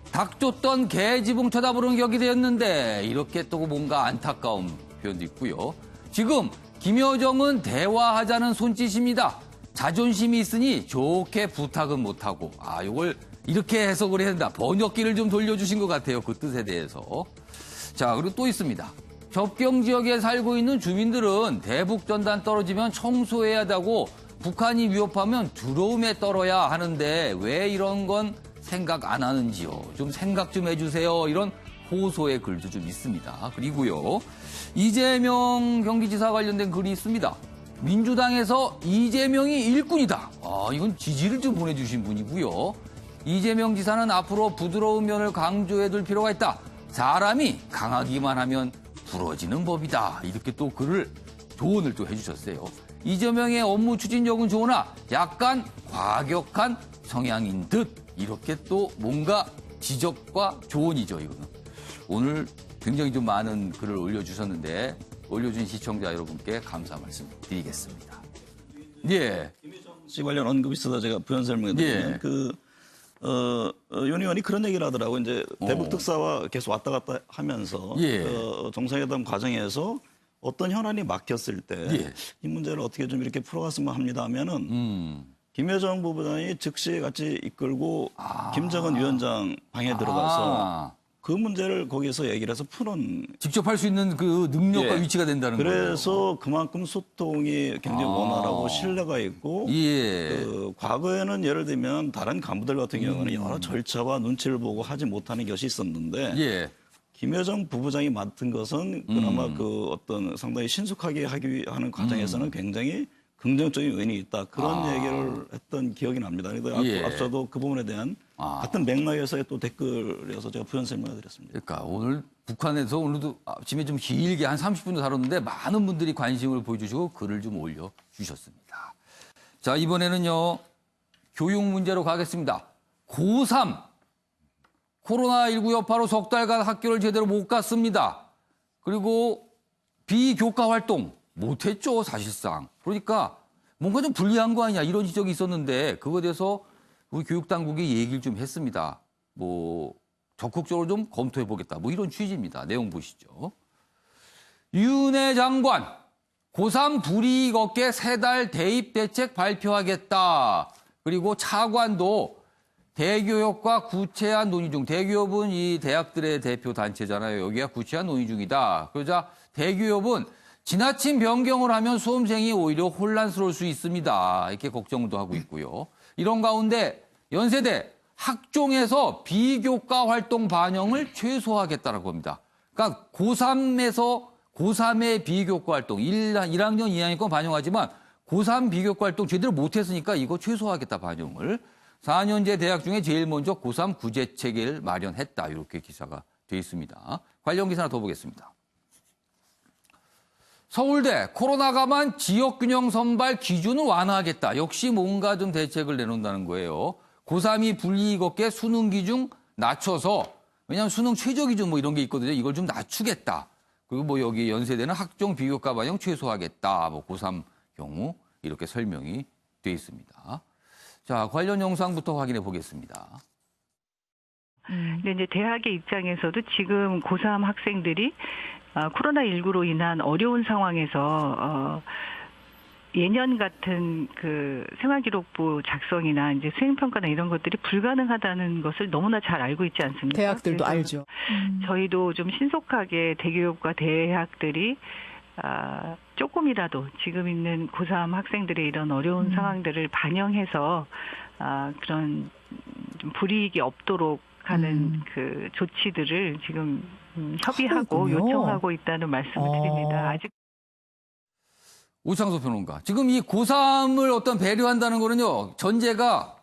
닥쳤던 개지붕 쳐다보는 격이 되었는데 이렇게 또 뭔가 안타까운 표현도 있고요. 지금 김여정은 대화하자는 손짓입니다. 자존심이 있으니 좋게 부탁은 못하고 이걸 이렇게 해석을 해야 된다. 번역기를 좀 돌려주신 것 같아요. 그 뜻에 대해서. 자, 그리고 또 있습니다. 접경 지역에 살고 있는 주민들은 대북 전단 떨어지면 청소해야 하다고 북한이 위협하면 두려움에 떨어야 하는데 왜 이런 건 생각 안 하는지요. 좀 생각 좀 해주세요. 이런 호소의 글도 좀 있습니다. 그리고요. 이재명 경기지사 관련된 글이 있습니다. 민주당에서 이재명이 일꾼이다. 이건 지지를 좀 보내주신 분이고요. 이재명 지사는 앞으로 부드러운 면을 강조해둘 필요가 있다. 사람이 강하기만 하면 부러지는 법이다. 이렇게 또 글을 조언을 또 해주셨어요. 이재명의 업무 추진력은 좋으나 약간 과격한 성향인 듯. 이렇게 또 뭔가 지적과 조언이죠, 이거는. 오늘 굉장히 좀 많은 글을 올려주셨는데 올려준 시청자 여러분께 감사 말씀 드리겠습니다. 예. 김희정 씨 관련 언급이 있어서 제가 부연 설명해 드리면 윤 의원이 그런 얘기를 하더라고요. 이제 대북 특사와 계속 왔다 갔다 하면서 정상회담 과정에서 어떤 현안이 막혔을 때 이 문제를 어떻게 좀 이렇게 풀어갔으면 합니다 하면은 김여정 부부장이 즉시 같이 이끌고 김정은 위원장 방에 들어가서 그 문제를 거기서 얘기를 해서 푸는 직접 할 수 있는 그 능력과 위치가 된다는 거예요. 그래서 그만큼 소통이 굉장히 원활하고 신뢰가 있고 그 과거에는 예를 들면 다른 간부들 같은 경우는 여러 절차와 눈치를 보고 하지 못하는 것이 있었는데 김여정 부부장이 맡은 것은 그나마 그 어떤 상당히 신속하게 하는 과정에서는 굉장히 긍정적인 요인이 있다. 그런 얘기를 했던 기억이 납니다. 그래서 앞서도 그 부분에 대한 같은 맥락에서의 또 댓글이어서 제가 부연 설명을 드렸습니다. 그러니까 오늘 북한에서 오늘도 아침에 좀 길게 한 30분도 다뤘는데 많은 분들이 관심을 보여주시고 글을 좀 올려주셨습니다. 자, 이번에는요. 교육 문제로 가겠습니다. 고3 코로나19 여파로 석 달간 학교를 제대로 못 갔습니다. 그리고 비교과 활동 못했죠, 사실상. 그러니까 뭔가 좀 불리한 거 아니냐 이런 지적이 있었는데 그거에 대해서 우리 교육당국이 얘기를 좀 했습니다. 뭐 적극적으로 좀 검토해보겠다. 뭐 이런 취지입니다. 내용 보시죠. 윤해 장관, 고3 불이익 업계 3달 대입 대책 발표하겠다. 그리고 차관도 대교협과 구체한 논의 중, 대교협은 이 대학들의 대표 단체잖아요. 여기가 구체한 논의 중이다. 그러자 대교협은 지나친 변경을 하면 수험생이 오히려 혼란스러울 수 있습니다. 이렇게 걱정도 하고 있고요. 이런 가운데 연세대 학종에서 비교과 활동 반영을 최소화하겠다라고 합니다. 그러니까 고3의 비교과 활동, 1학년, 2학년 건 반영하지만 고3 비교과 활동 제대로 못했으니까 이거 최소화하겠다 반영을. 4년제 대학 중에 제일 먼저 고3 구제 체계를 마련했다. 이렇게 기사가 돼 있습니다. 관련 기사 하나 더 보겠습니다. 서울대 코로나가만 지역균형 선발 기준을 완화하겠다. 역시 뭔가 좀 대책을 내놓는다는 거예요. 고3이 불이익 없게 수능 기준 낮춰서, 왜냐하면 수능 최저 기준 뭐 이런 게 있거든요. 이걸 좀 낮추겠다. 그리고 뭐 여기 연세대는 학종 비교과 반영 최소화하겠다. 뭐 고3 경우 이렇게 설명이 돼 있습니다. 자, 관련 영상부터 확인해 보겠습니다. 근데 이제 대학의 입장에서도 지금 고3 학생들이 코로나19로 인한 어려운 상황에서 예년 같은 그 생활기록부 작성이나 이제 수행평가나 이런 것들이 불가능하다는 것을 너무나 잘 알고 있지 않습니까? 대학들도 알죠. 저희도 좀 신속하게 대기업과 대학들이 조금이라도 지금 있는 고3 학생들의 이런 어려운 상황들을 반영해서 그런 좀 불이익이 없도록 하는 그 조치들을 지금 협의하고 그렇군요. 요청하고 있다는 말씀을 드립니다. 아직 오창석 평론가. 지금 이 고3을 어떤 배려한다는 거는요. 전제가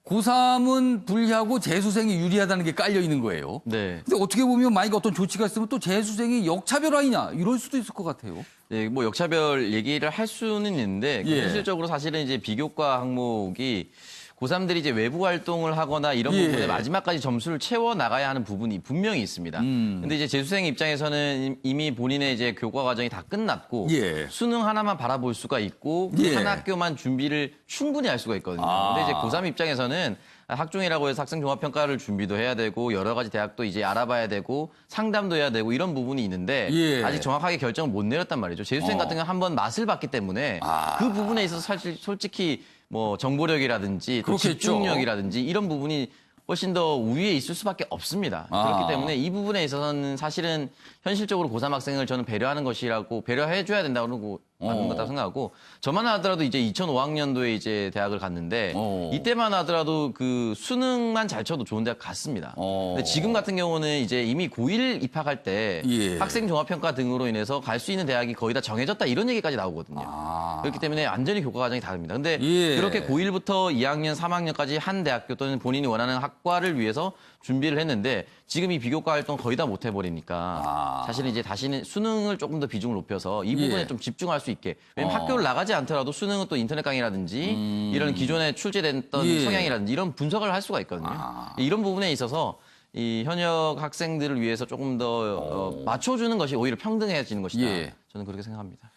고3은 불리하고 재수생이 유리하다는 게 깔려 있는 거예요. 네. 근데 어떻게 보면 만약에 어떤 조치가 있으면 또 재수생이 역차별 아니냐 이럴 수도 있을 것 같아요. 네, 뭐 역차별 얘기를 할 수는 있는데 예. 현실적으로 사실은 이제 비교과 항목이 고3들이 이제 외부 활동을 하거나 이런 예. 부분에 마지막까지 점수를 채워 나가야 하는 부분이 분명히 있습니다. 근데 이제 재수생 입장에서는 이미 본인의 이제 교과 과정이 다 끝났고 예. 수능 하나만 바라볼 수가 있고 예. 한 학교만 준비를 충분히 할 수가 있거든요. 근데 이제 고3 입장에서는 학종이라고 해서 학생 종합평가를 준비도 해야 되고 여러 가지 대학도 이제 알아봐야 되고 상담도 해야 되고 이런 부분이 있는데 예. 아직 정확하게 결정을 못 내렸단 말이죠. 재수생 같은 경우는 한번 맛을 봤기 때문에 그 부분에 있어서 사실 솔직히 뭐 정보력이라든지 또 그렇겠죠. 집중력이라든지 이런 부분이 훨씬 더 우위에 있을 수밖에 없습니다. 그렇기 때문에 이 부분에 있어서는 사실은 현실적으로 고3 학생을 저는 배려하는 것이라고 배려해줘야 된다고 하는 거다 생각하고 저만 하더라도 이제 2005학년도에 이제 대학을 갔는데 이때만 하더라도 그 수능만 잘 쳐도 좋은 대학 갔습니다. 근데 지금 같은 경우는 이제 이미 고1 입학할 때 예. 학생 종합평가 등으로 인해서 갈 수 있는 대학이 거의 다 정해졌다 이런 얘기까지 나오거든요. 그렇기 때문에 완전히 교과 과정이 다릅니다. 근데 예. 그렇게 고1부터 2학년, 3학년까지 한 대학교 또는 본인이 원하는 학과를 위해서 준비를 했는데 지금 이 비교과 활동 거의 다 못 해버리니까 사실은 이제 다시는 수능을 조금 더 비중을 높여서 이 부분에 예. 좀 집중할 수 있게 왜냐면 학교를 나가지 않더라도 수능은 또 인터넷 강의라든지 이런 기존에 출제됐던 예. 성향이라든지 이런 분석을 할 수가 있거든요. 이런 부분에 있어서 이 현역 학생들을 위해서 조금 더 맞춰주는 것이 오히려 평등해지는 것이다. 예. 저는 그렇게 생각합니다.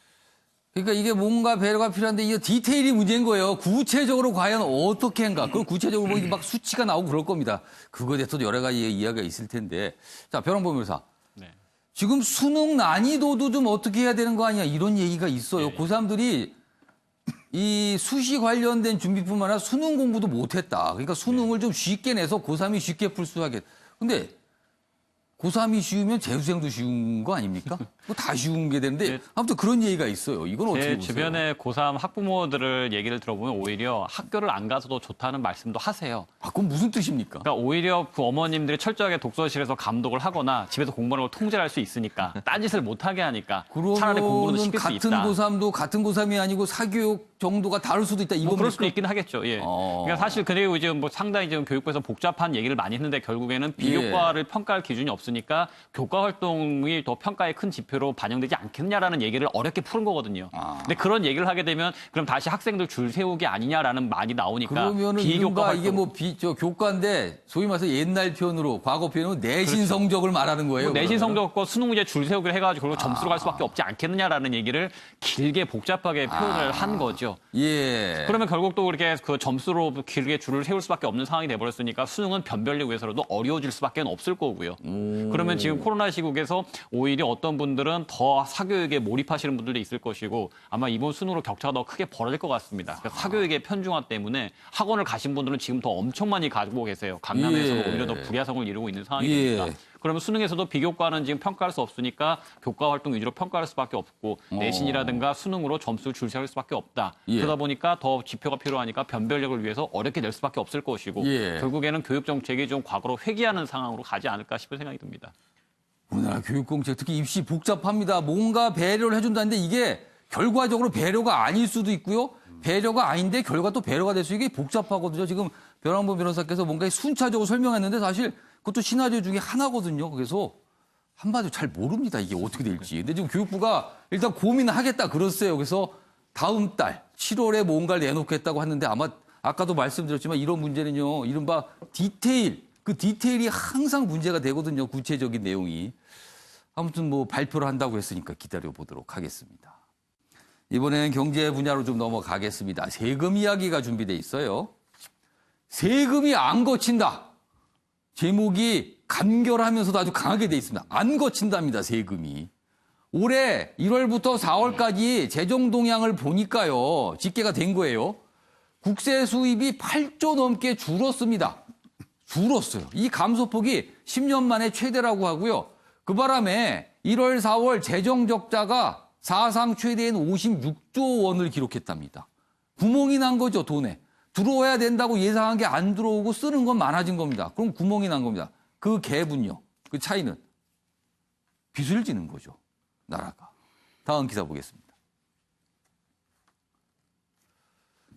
그러니까 이게 뭔가 배려가 필요한데 이게 디테일이 문제인 거예요. 구체적으로 과연 어떻게 한가. 그걸 구체적으로 뭐 막 수치가 나오고 그럴 겁니다. 그거에 대해서도 여러 가지 이야기가 있을 텐데. 자, 벼랑보 변호사. 네. 지금 수능 난이도도 좀 어떻게 해야 되는 거 아니야. 이런 얘기가 있어요. 고3들이 이 수시 관련된 준비뿐만 아니라 수능 공부도 못했다. 그러니까 수능을 좀 쉽게 내서 고3이 쉽게 풀 수 하겠다. 근데 고3이 쉬우면 재수생도 쉬운 거 아닙니까? 그거 다 쉬운 게 되는데 아무튼 그런 얘기가 있어요. 이건 어떻게 제 보세요? 주변에 고3 학부모들을 얘기를 들어보면 오히려 학교를 안 가서도 좋다는 말씀도 하세요. 아, 그건 무슨 뜻입니까? 그러니까 오히려 그 어머님들이 철저하게 독서실에서 감독을 하거나 집에서 공부하는 걸 통제를 할 수 있으니까 딴짓을 못하게 하니까 차라리 공부를 시킬 수 같은 있다. 고3도 같은 고3이 아니고 사교육 정도가 다를 수도 있다. 뭐 이겁니까? 그럴 수도 있긴 하겠죠. 예. 그러니까 사실 그리고 지금 뭐 상당히 지금 교육부에서 복잡한 얘기를 많이 했는데 결국에는 비교과를 평가할 기준이 없으니까 교과 활동이 더 평가의 큰 지표로 반영되지 않겠냐라는 얘기를 어렵게 푸는 거거든요. 근데 그런 얘기를 하게 되면 그럼 다시 학생들 줄 세우기 아니냐라는 말이 나오니까 그러면은 비교과 이게 뭐 교과인데 소위 말해서 옛날 표현으로 과거 표현으로 내신 성적을 말하는 거예요. 내신 그러면은? 성적과 수능 문제 줄 세우기를 해가지고 그리고 점수로 갈 수밖에 없지 않겠느냐라는 얘기를 길게 복잡하게 표현을 한 거죠. 예. 그러면 결국 또 그렇게 그 점수로 길게 줄을 세울 수밖에 없는 상황이 돼버렸으니까 수능은 변별력 위해서라도 어려워질 수밖에 없을 거고요. 그러면 지금 코로나 시국에서 오히려 어떤 분들은 더 사교육에 몰입하시는 분들도 있을 것이고 아마 이번 수능으로 격차가 더 크게 벌어질 것 같습니다. 그러니까 사교육의 편중화 때문에 학원을 가신 분들은 지금 더 엄청 많이 가지고 계세요. 강남에서도 예. 오히려 더 불야성을 이루고 있는 상황이 예. 됩니다. 그러면 수능에서도 비교과는 지금 평가할 수 없으니까 교과 활동 위주로 평가할 수밖에 없고 내신이라든가 수능으로 점수를 줄 세울 수밖에 없다. 예. 그러다 보니까 더 지표가 필요하니까 변별력을 위해서 어렵게 낼 수밖에 없을 것이고 예. 결국에는 교육 정책이 좀 과거로 회귀하는 상황으로 가지 않을까 싶은 생각이 듭니다. 우리나라 교육공책 특히 입시 복잡합니다. 뭔가 배려를 해준다는데 이게 결과적으로 배려가 아닐 수도 있고요. 배려가 아닌데 결과 또 배려가 될 수 있게 복잡하거든요. 지금 변환보 변호사께서 뭔가 순차적으로 설명했는데 사실 그것도 시나리오 중에 하나거든요. 그래서 한마디로 잘 모릅니다. 이게 어떻게 될지. 근데 지금 교육부가 일단 고민을 하겠다 그랬어요. 그래서 다음 달 7월에 뭔가를 내놓겠다고 하는데 아마 아까도 말씀드렸지만 이런 문제는요. 이른바 디테일, 그 디테일이 항상 문제가 되거든요. 구체적인 내용이. 아무튼 뭐 발표를 한다고 했으니까 기다려보도록 하겠습니다. 이번에는 경제 분야로 좀 넘어가겠습니다. 세금 이야기가 준비돼 있어요. 세금이 안 거친다. 제목이 간결하면서도 아주 강하게 돼 있습니다. 안 거친답니다. 세금이. 올해 1월부터 4월까지 재정 동향을 보니까요. 집계가 된 거예요. 국세 수입이 8조 넘게 줄었습니다. 줄었어요. 이 감소폭이 10년 만에 최대라고 하고요. 그 바람에 1월, 4월 재정 적자가 사상 최대인 56조 원을 기록했답니다. 구멍이 난 거죠, 돈에. 들어와야 된다고 예상한 게 안 들어오고 쓰는 건 많아진 겁니다. 그럼 구멍이 난 겁니다. 그 갭은요, 그 차이는 빚을 지는 거죠, 나라가. 다음 기사 보겠습니다.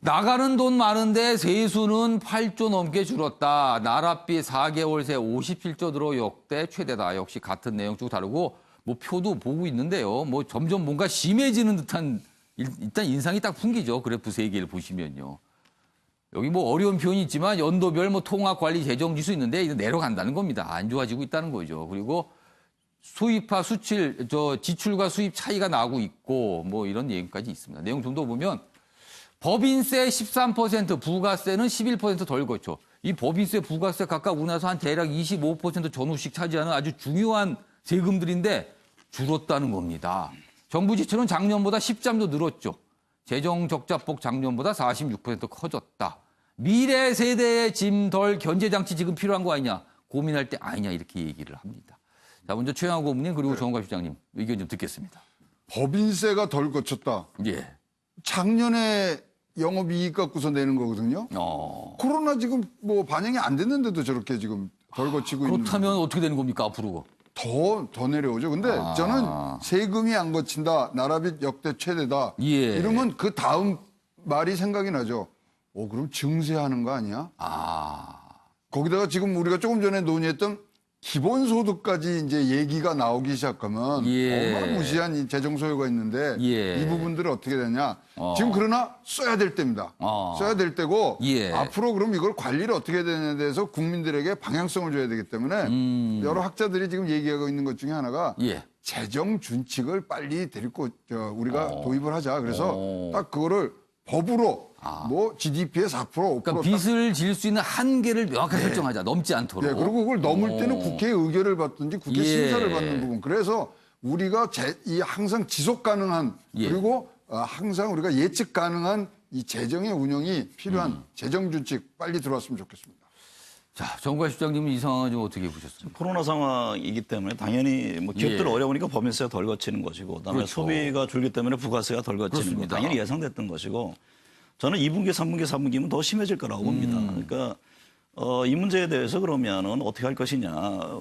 나가는 돈 많은데 세수는 8조 넘게 줄었다. 나랏빚 4개월 새 57조 들어 역대 최대다. 역시 같은 내용 쭉 다르고 뭐 표도 보고 있는데요. 뭐 점점 뭔가 심해지는 듯한 일단 인상이 딱 풍기죠. 그래프 3개를 보시면요. 여기 뭐 어려운 표현이 있지만 연도별 뭐 통합관리 재정지수 있는데 이거 내려간다는 겁니다. 안 좋아지고 있다는 거죠. 그리고 수입과 수출, 지출과 수입 차이가 나고 있고 뭐 이런 얘기까지 있습니다. 내용 좀 더 보면 법인세 13%, 부가세는 11% 덜 걷죠. 이 법인세, 부가세 각각 우리나라에서 한 대략 25% 전후씩 차지하는 아주 중요한 세금들인데 줄었다는 겁니다. 정부 지출은 작년보다 13조 늘었죠. 재정 적자폭 작년보다 46% 커졌다. 미래 세대의 짐 덜 견제장치 지금 필요한 거 아니냐. 고민할 때 아니냐 이렇게 얘기를 합니다. 자, 먼저 최영하 고문님 그리고 정원갑 실장님 의견 좀 듣겠습니다. 법인세가 덜 거쳤다. 예. 작년에 영업이익 갖고서 내는 거거든요. 코로나 지금 뭐 반영이 안 됐는데도 저렇게 지금 덜 거치고 있는. 그렇다면 어떻게 되는 겁니까 앞으로? 더 내려오죠. 근데 저는 세금이 안 거친다. 나라빚 역대 최대다. 예. 이러면 그 다음 말이 생각이 나죠. 그럼 증세하는 거 아니야? 거기다가 지금 우리가 조금 전에 논의했던 기본소득까지 이제 얘기가 나오기 시작하면 어마무시한 이 재정 소요가 있는데 이 부분들은 어떻게 되냐. 지금 그러나 써야 될 때입니다. 써야 될 때고 앞으로 그럼 이걸 관리를 어떻게 해야 되냐에 대해서 국민들에게 방향성을 줘야 되기 때문에 여러 학자들이 지금 얘기하고 있는 것 중에 하나가 재정 준칙을 빨리 데리고 우리가 도입을 하자. 그래서 딱 그거를 법으로 뭐 GDP의 4%, 5%. 그러니까 빚을 질 수 있는 한계를 명확하게 설정하자. 넘지 않도록. 네, 그리고 그걸 넘을 때는 국회의 의결을 받든지 국회 심사를 받는 부분. 그래서 우리가 이 항상 지속 가능한 그리고 항상 우리가 예측 가능한 이 재정의 운영이 필요한 재정 준칙 빨리 들어왔으면 좋겠습니다. 자, 정관섭 실장님은 이 상황을 좀 어떻게 보셨습니까? 코로나 상황이기 때문에 당연히 뭐 기업들 어려우니까 법인세가 덜 거치는 것이고 그다음에 소비가 줄기 때문에 부가세가 덜 거치는 거 당연히 예상됐던 것이고 저는 2분기, 3분기, 4분기면 더 심해질 거라고 봅니다. 그러니까 이 문제에 대해서 그러면은 어떻게 할 것이냐.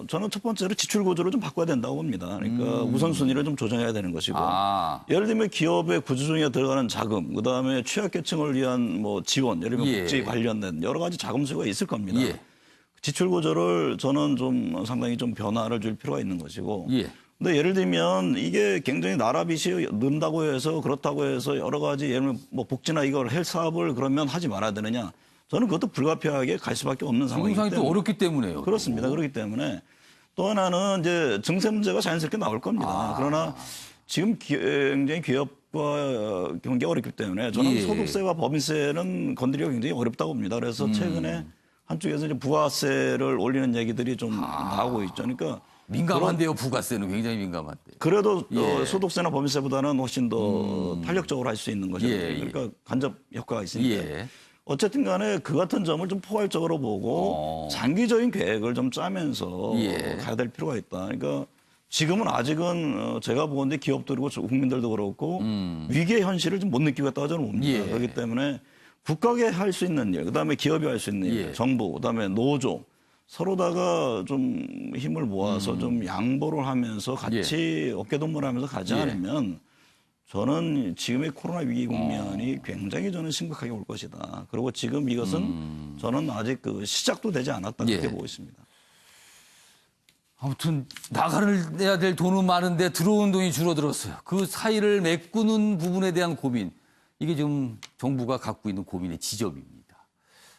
저는 첫 번째로 지출 구조를 좀 바꿔야 된다고 봅니다. 그러니까 우선순위를 좀 조정해야 되는 것이고 예를 들면 기업의 구조조정에 들어가는 자금, 그다음에 취약계층을 위한 뭐 지원, 예를 들면 복지 관련된 여러 가지 자금 수요가 있을 겁니다. 지출 구조를 저는 좀 상당히 좀 변화를 줄 필요가 있는 것이고 근데 예를 들면 이게 굉장히 나라빚이 는다고 해서 그렇다고 해서 여러 가지 예를 들면 뭐 복지나 이걸 헬 사업을 그러면 하지 말아야 되느냐. 저는 그것도 불가피하게 갈 수밖에 없는 상황이기 때문에. 상황이 또 어렵기 때문에요. 그렇습니다. 그렇기 때문에 또 하나는 이제 증세 문제가 자연스럽게 나올 겁니다. 그러나 지금 굉장히 기업과 경기가 어렵기 때문에 저는 소득세와 법인세는 건드리기가 굉장히 어렵다고 봅니다. 그래서 최근에 한쪽에서 이제 부가세를 올리는 얘기들이 좀 나오고 있죠. 그러니까 민감한데요, 부가세는 굉장히 민감한데. 그래도 소득세나 법인세보다는 훨씬 더 탄력적으로 할 수 있는 거죠. 그러니까 간접 효과가 있으니까. 어쨌든 간에 그 같은 점을 좀 포괄적으로 보고 장기적인 계획을 좀 짜면서 가야 될 필요가 있다. 그러니까 지금은 아직은 제가 보건대 기업들이고 국민들도 그렇고 위기의 현실을 좀 못 느끼고 있다고 저는 봅니다. 그렇기 때문에 국가가 할 수 있는 일, 그다음에 기업이 할 수 있는 일, 정부, 그다음에 노조 서로다가 좀 힘을 모아서 좀 양보를 하면서 같이 어깨동무를 하면서 가지 않으면 저는 지금의 코로나 위기 국면이 굉장히 저는 심각하게 올 것이다. 그리고 지금 이것은 저는 아직 그 시작도 되지 않았다 그렇게 보고 있습니다. 아무튼 나가야 될 돈은 많은데 들어온 돈이 줄어들었어요. 그 사이를 메꾸는 부분에 대한 고민. 이게 지금 정부가 갖고 있는 고민의 지점입니다.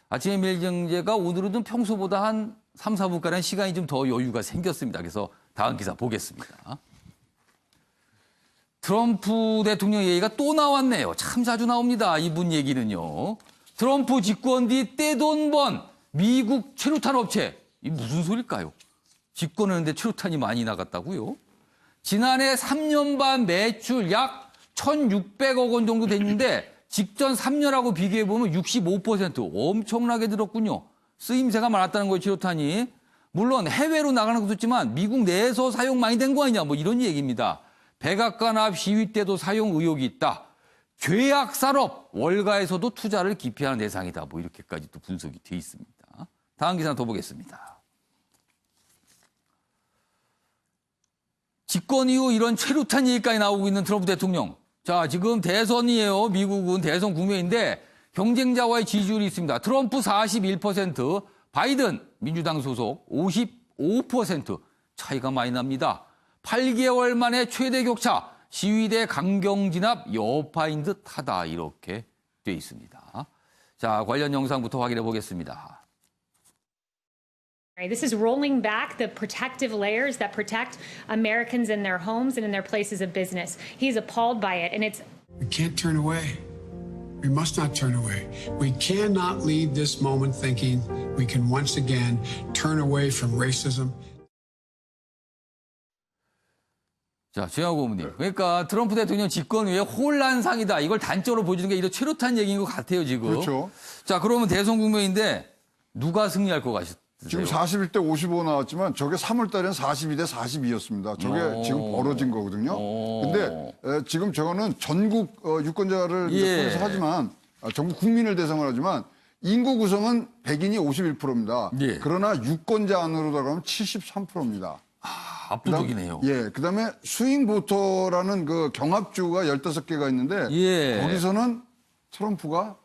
아침에 매일경제가 오늘은 좀 평소보다 한 3, 4분가량 시간이 좀 더 여유가 생겼습니다. 그래서 다음 기사 보겠습니다. 트럼프 대통령 얘기가 또 나왔네요. 참 자주 나옵니다. 이분 얘기는요. 트럼프 집권 뒤 떼돈 번 미국 최루탄 업체. 이 무슨 소릴까요? 집권했는데 최루탄이 많이 나갔다고요? 지난해 3년 반 매출 약 1,600억 원 정도 됐는데 직전 3년하고 비교해보면 65% 엄청나게 늘었군요. 쓰임새가 많았다는 거예요, 최루탄이. 물론 해외로 나가는 것도 있지만 미국 내에서 사용 많이 된 거 아니냐, 뭐 이런 얘기입니다. 백악관 앞 시위 때도 사용 의혹이 있다. 죄악 산업, 월가에서도 투자를 기피하는 대상이다. 뭐 이렇게까지 또 분석이 돼 있습니다. 다음 기사 더 보겠습니다. 집권 이후 이런 최루탄 얘기까지 나오고 있는 트럼프 대통령. 자, 지금 대선이에요. 미국은 대선 국면인데 경쟁자와의 지지율이 있습니다. 트럼프 41%, 바이든 민주당 소속 55% 차이가 많이 납니다. 8개월 만에 최대 격차, 시위대 강경 진압 여파인 듯하다 이렇게 돼 있습니다. 자, 관련 영상부터 확인해 보겠습니다. This is rolling back the protective layers that protect Americans in their homes and in their places of business. He's appalled by it, and it's. We can't turn away. We must not turn away. We cannot leave this moment thinking we can once again turn away from racism. 자, 최영호 고문님. 그러니까 트럼프 대통령 집권 후에 혼란상이다. 이걸 단적으로 보여주는 게 이런 최루탄 얘기인 것 같아요, 지금. 그렇죠. 자, 그러면 대선 국면인데 누가 승리할 것 같으세요? 지금 41대 55 나왔지만 저게 3월 달에는 42대 42였습니다. 저게 지금 벌어진 거거든요. 근데 지금 저거는 전국 유권자를 통해서 하지만 전국 국민을 대상으로 하지만 인구 구성은 백인이 51%입니다. 예. 그러나 유권자 안으로 들어가면 73%입니다. 압도적이네요. 예, 그다음에 스윙 보터라는 그 경합주가 15개가 있는데 예. 거기서는 트럼프가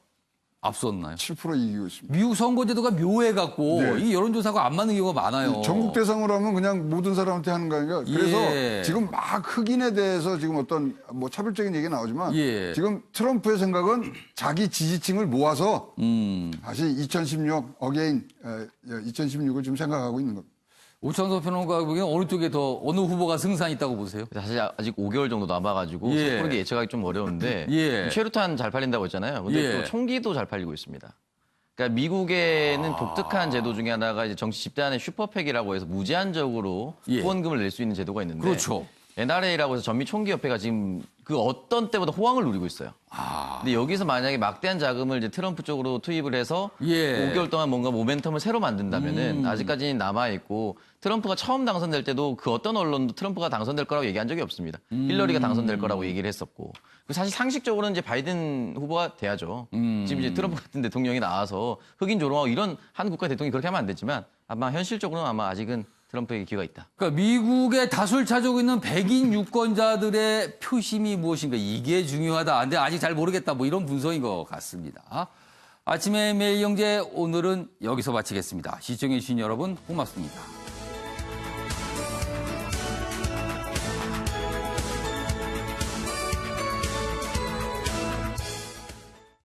앞섰나요? 7% 이기고 있습니다. 미국 선거제도가 묘해갖고 네. 이 여론조사가 안 맞는 경우가 많아요. 전국 대상으로 하면 그냥 모든 사람한테 하는 거 아닌가? 그래서 예. 지금 막 흑인에 대해서 지금 어떤 뭐 차별적인 얘기가 나오지만 예. 지금 트럼프의 생각은 자기 지지층을 모아서 다시 2016 어게인 2016을 지금 생각하고 있는 겁니다. 오창석 평론가 보기엔 어느 쪽에 더 어느 후보가 승산이 있다고 보세요? 사실 아직 5개월 정도 남아가지고 예. 섣부르게 예측하기 좀 어려운데 예. 최루탄 잘 팔린다고 했잖아요. 근데 예. 또 총기도 잘 팔리고 있습니다. 그러니까 미국에는 독특한 제도 중에 하나가 이제 정치 집단의 슈퍼팩이라고 해서 무제한적으로 예. 후원금을 낼 수 있는 제도가 있는데 그렇죠. NRA라고 해서 전미총기협회가 지금 그 어떤 때보다 호황을 누리고 있어요. 근데 여기서 만약에 막대한 자금을 이제 트럼프 쪽으로 투입을 해서 예. 5개월 동안 뭔가 모멘텀을 새로 만든다면은 아직까지는 남아 있고 트럼프가 처음 당선될 때도 그 어떤 언론도 트럼프가 당선될 거라고 얘기한 적이 없습니다. 힐러리가 당선될 거라고 얘기를 했었고 사실 상식적으로는 이제 바이든 후보가 돼야죠. 지금 이제 트럼프 같은 대통령이 나와서 흑인 조롱하고 이런 한 국가 대통령이 그렇게 하면 안 되지만 아마 현실적으로는 아마 아직은 트럼프에게 기회가 있다. 그러니까 미국의 다수를 차지하고 있는 백인 유권자들의 표심이 무엇인가 이게 중요하다. 근데 아직 잘 모르겠다. 뭐 이런 분석인 것 같습니다. 아침에 매일경제 오늘은 여기서 마치겠습니다. 시청해주신 여러분 고맙습니다.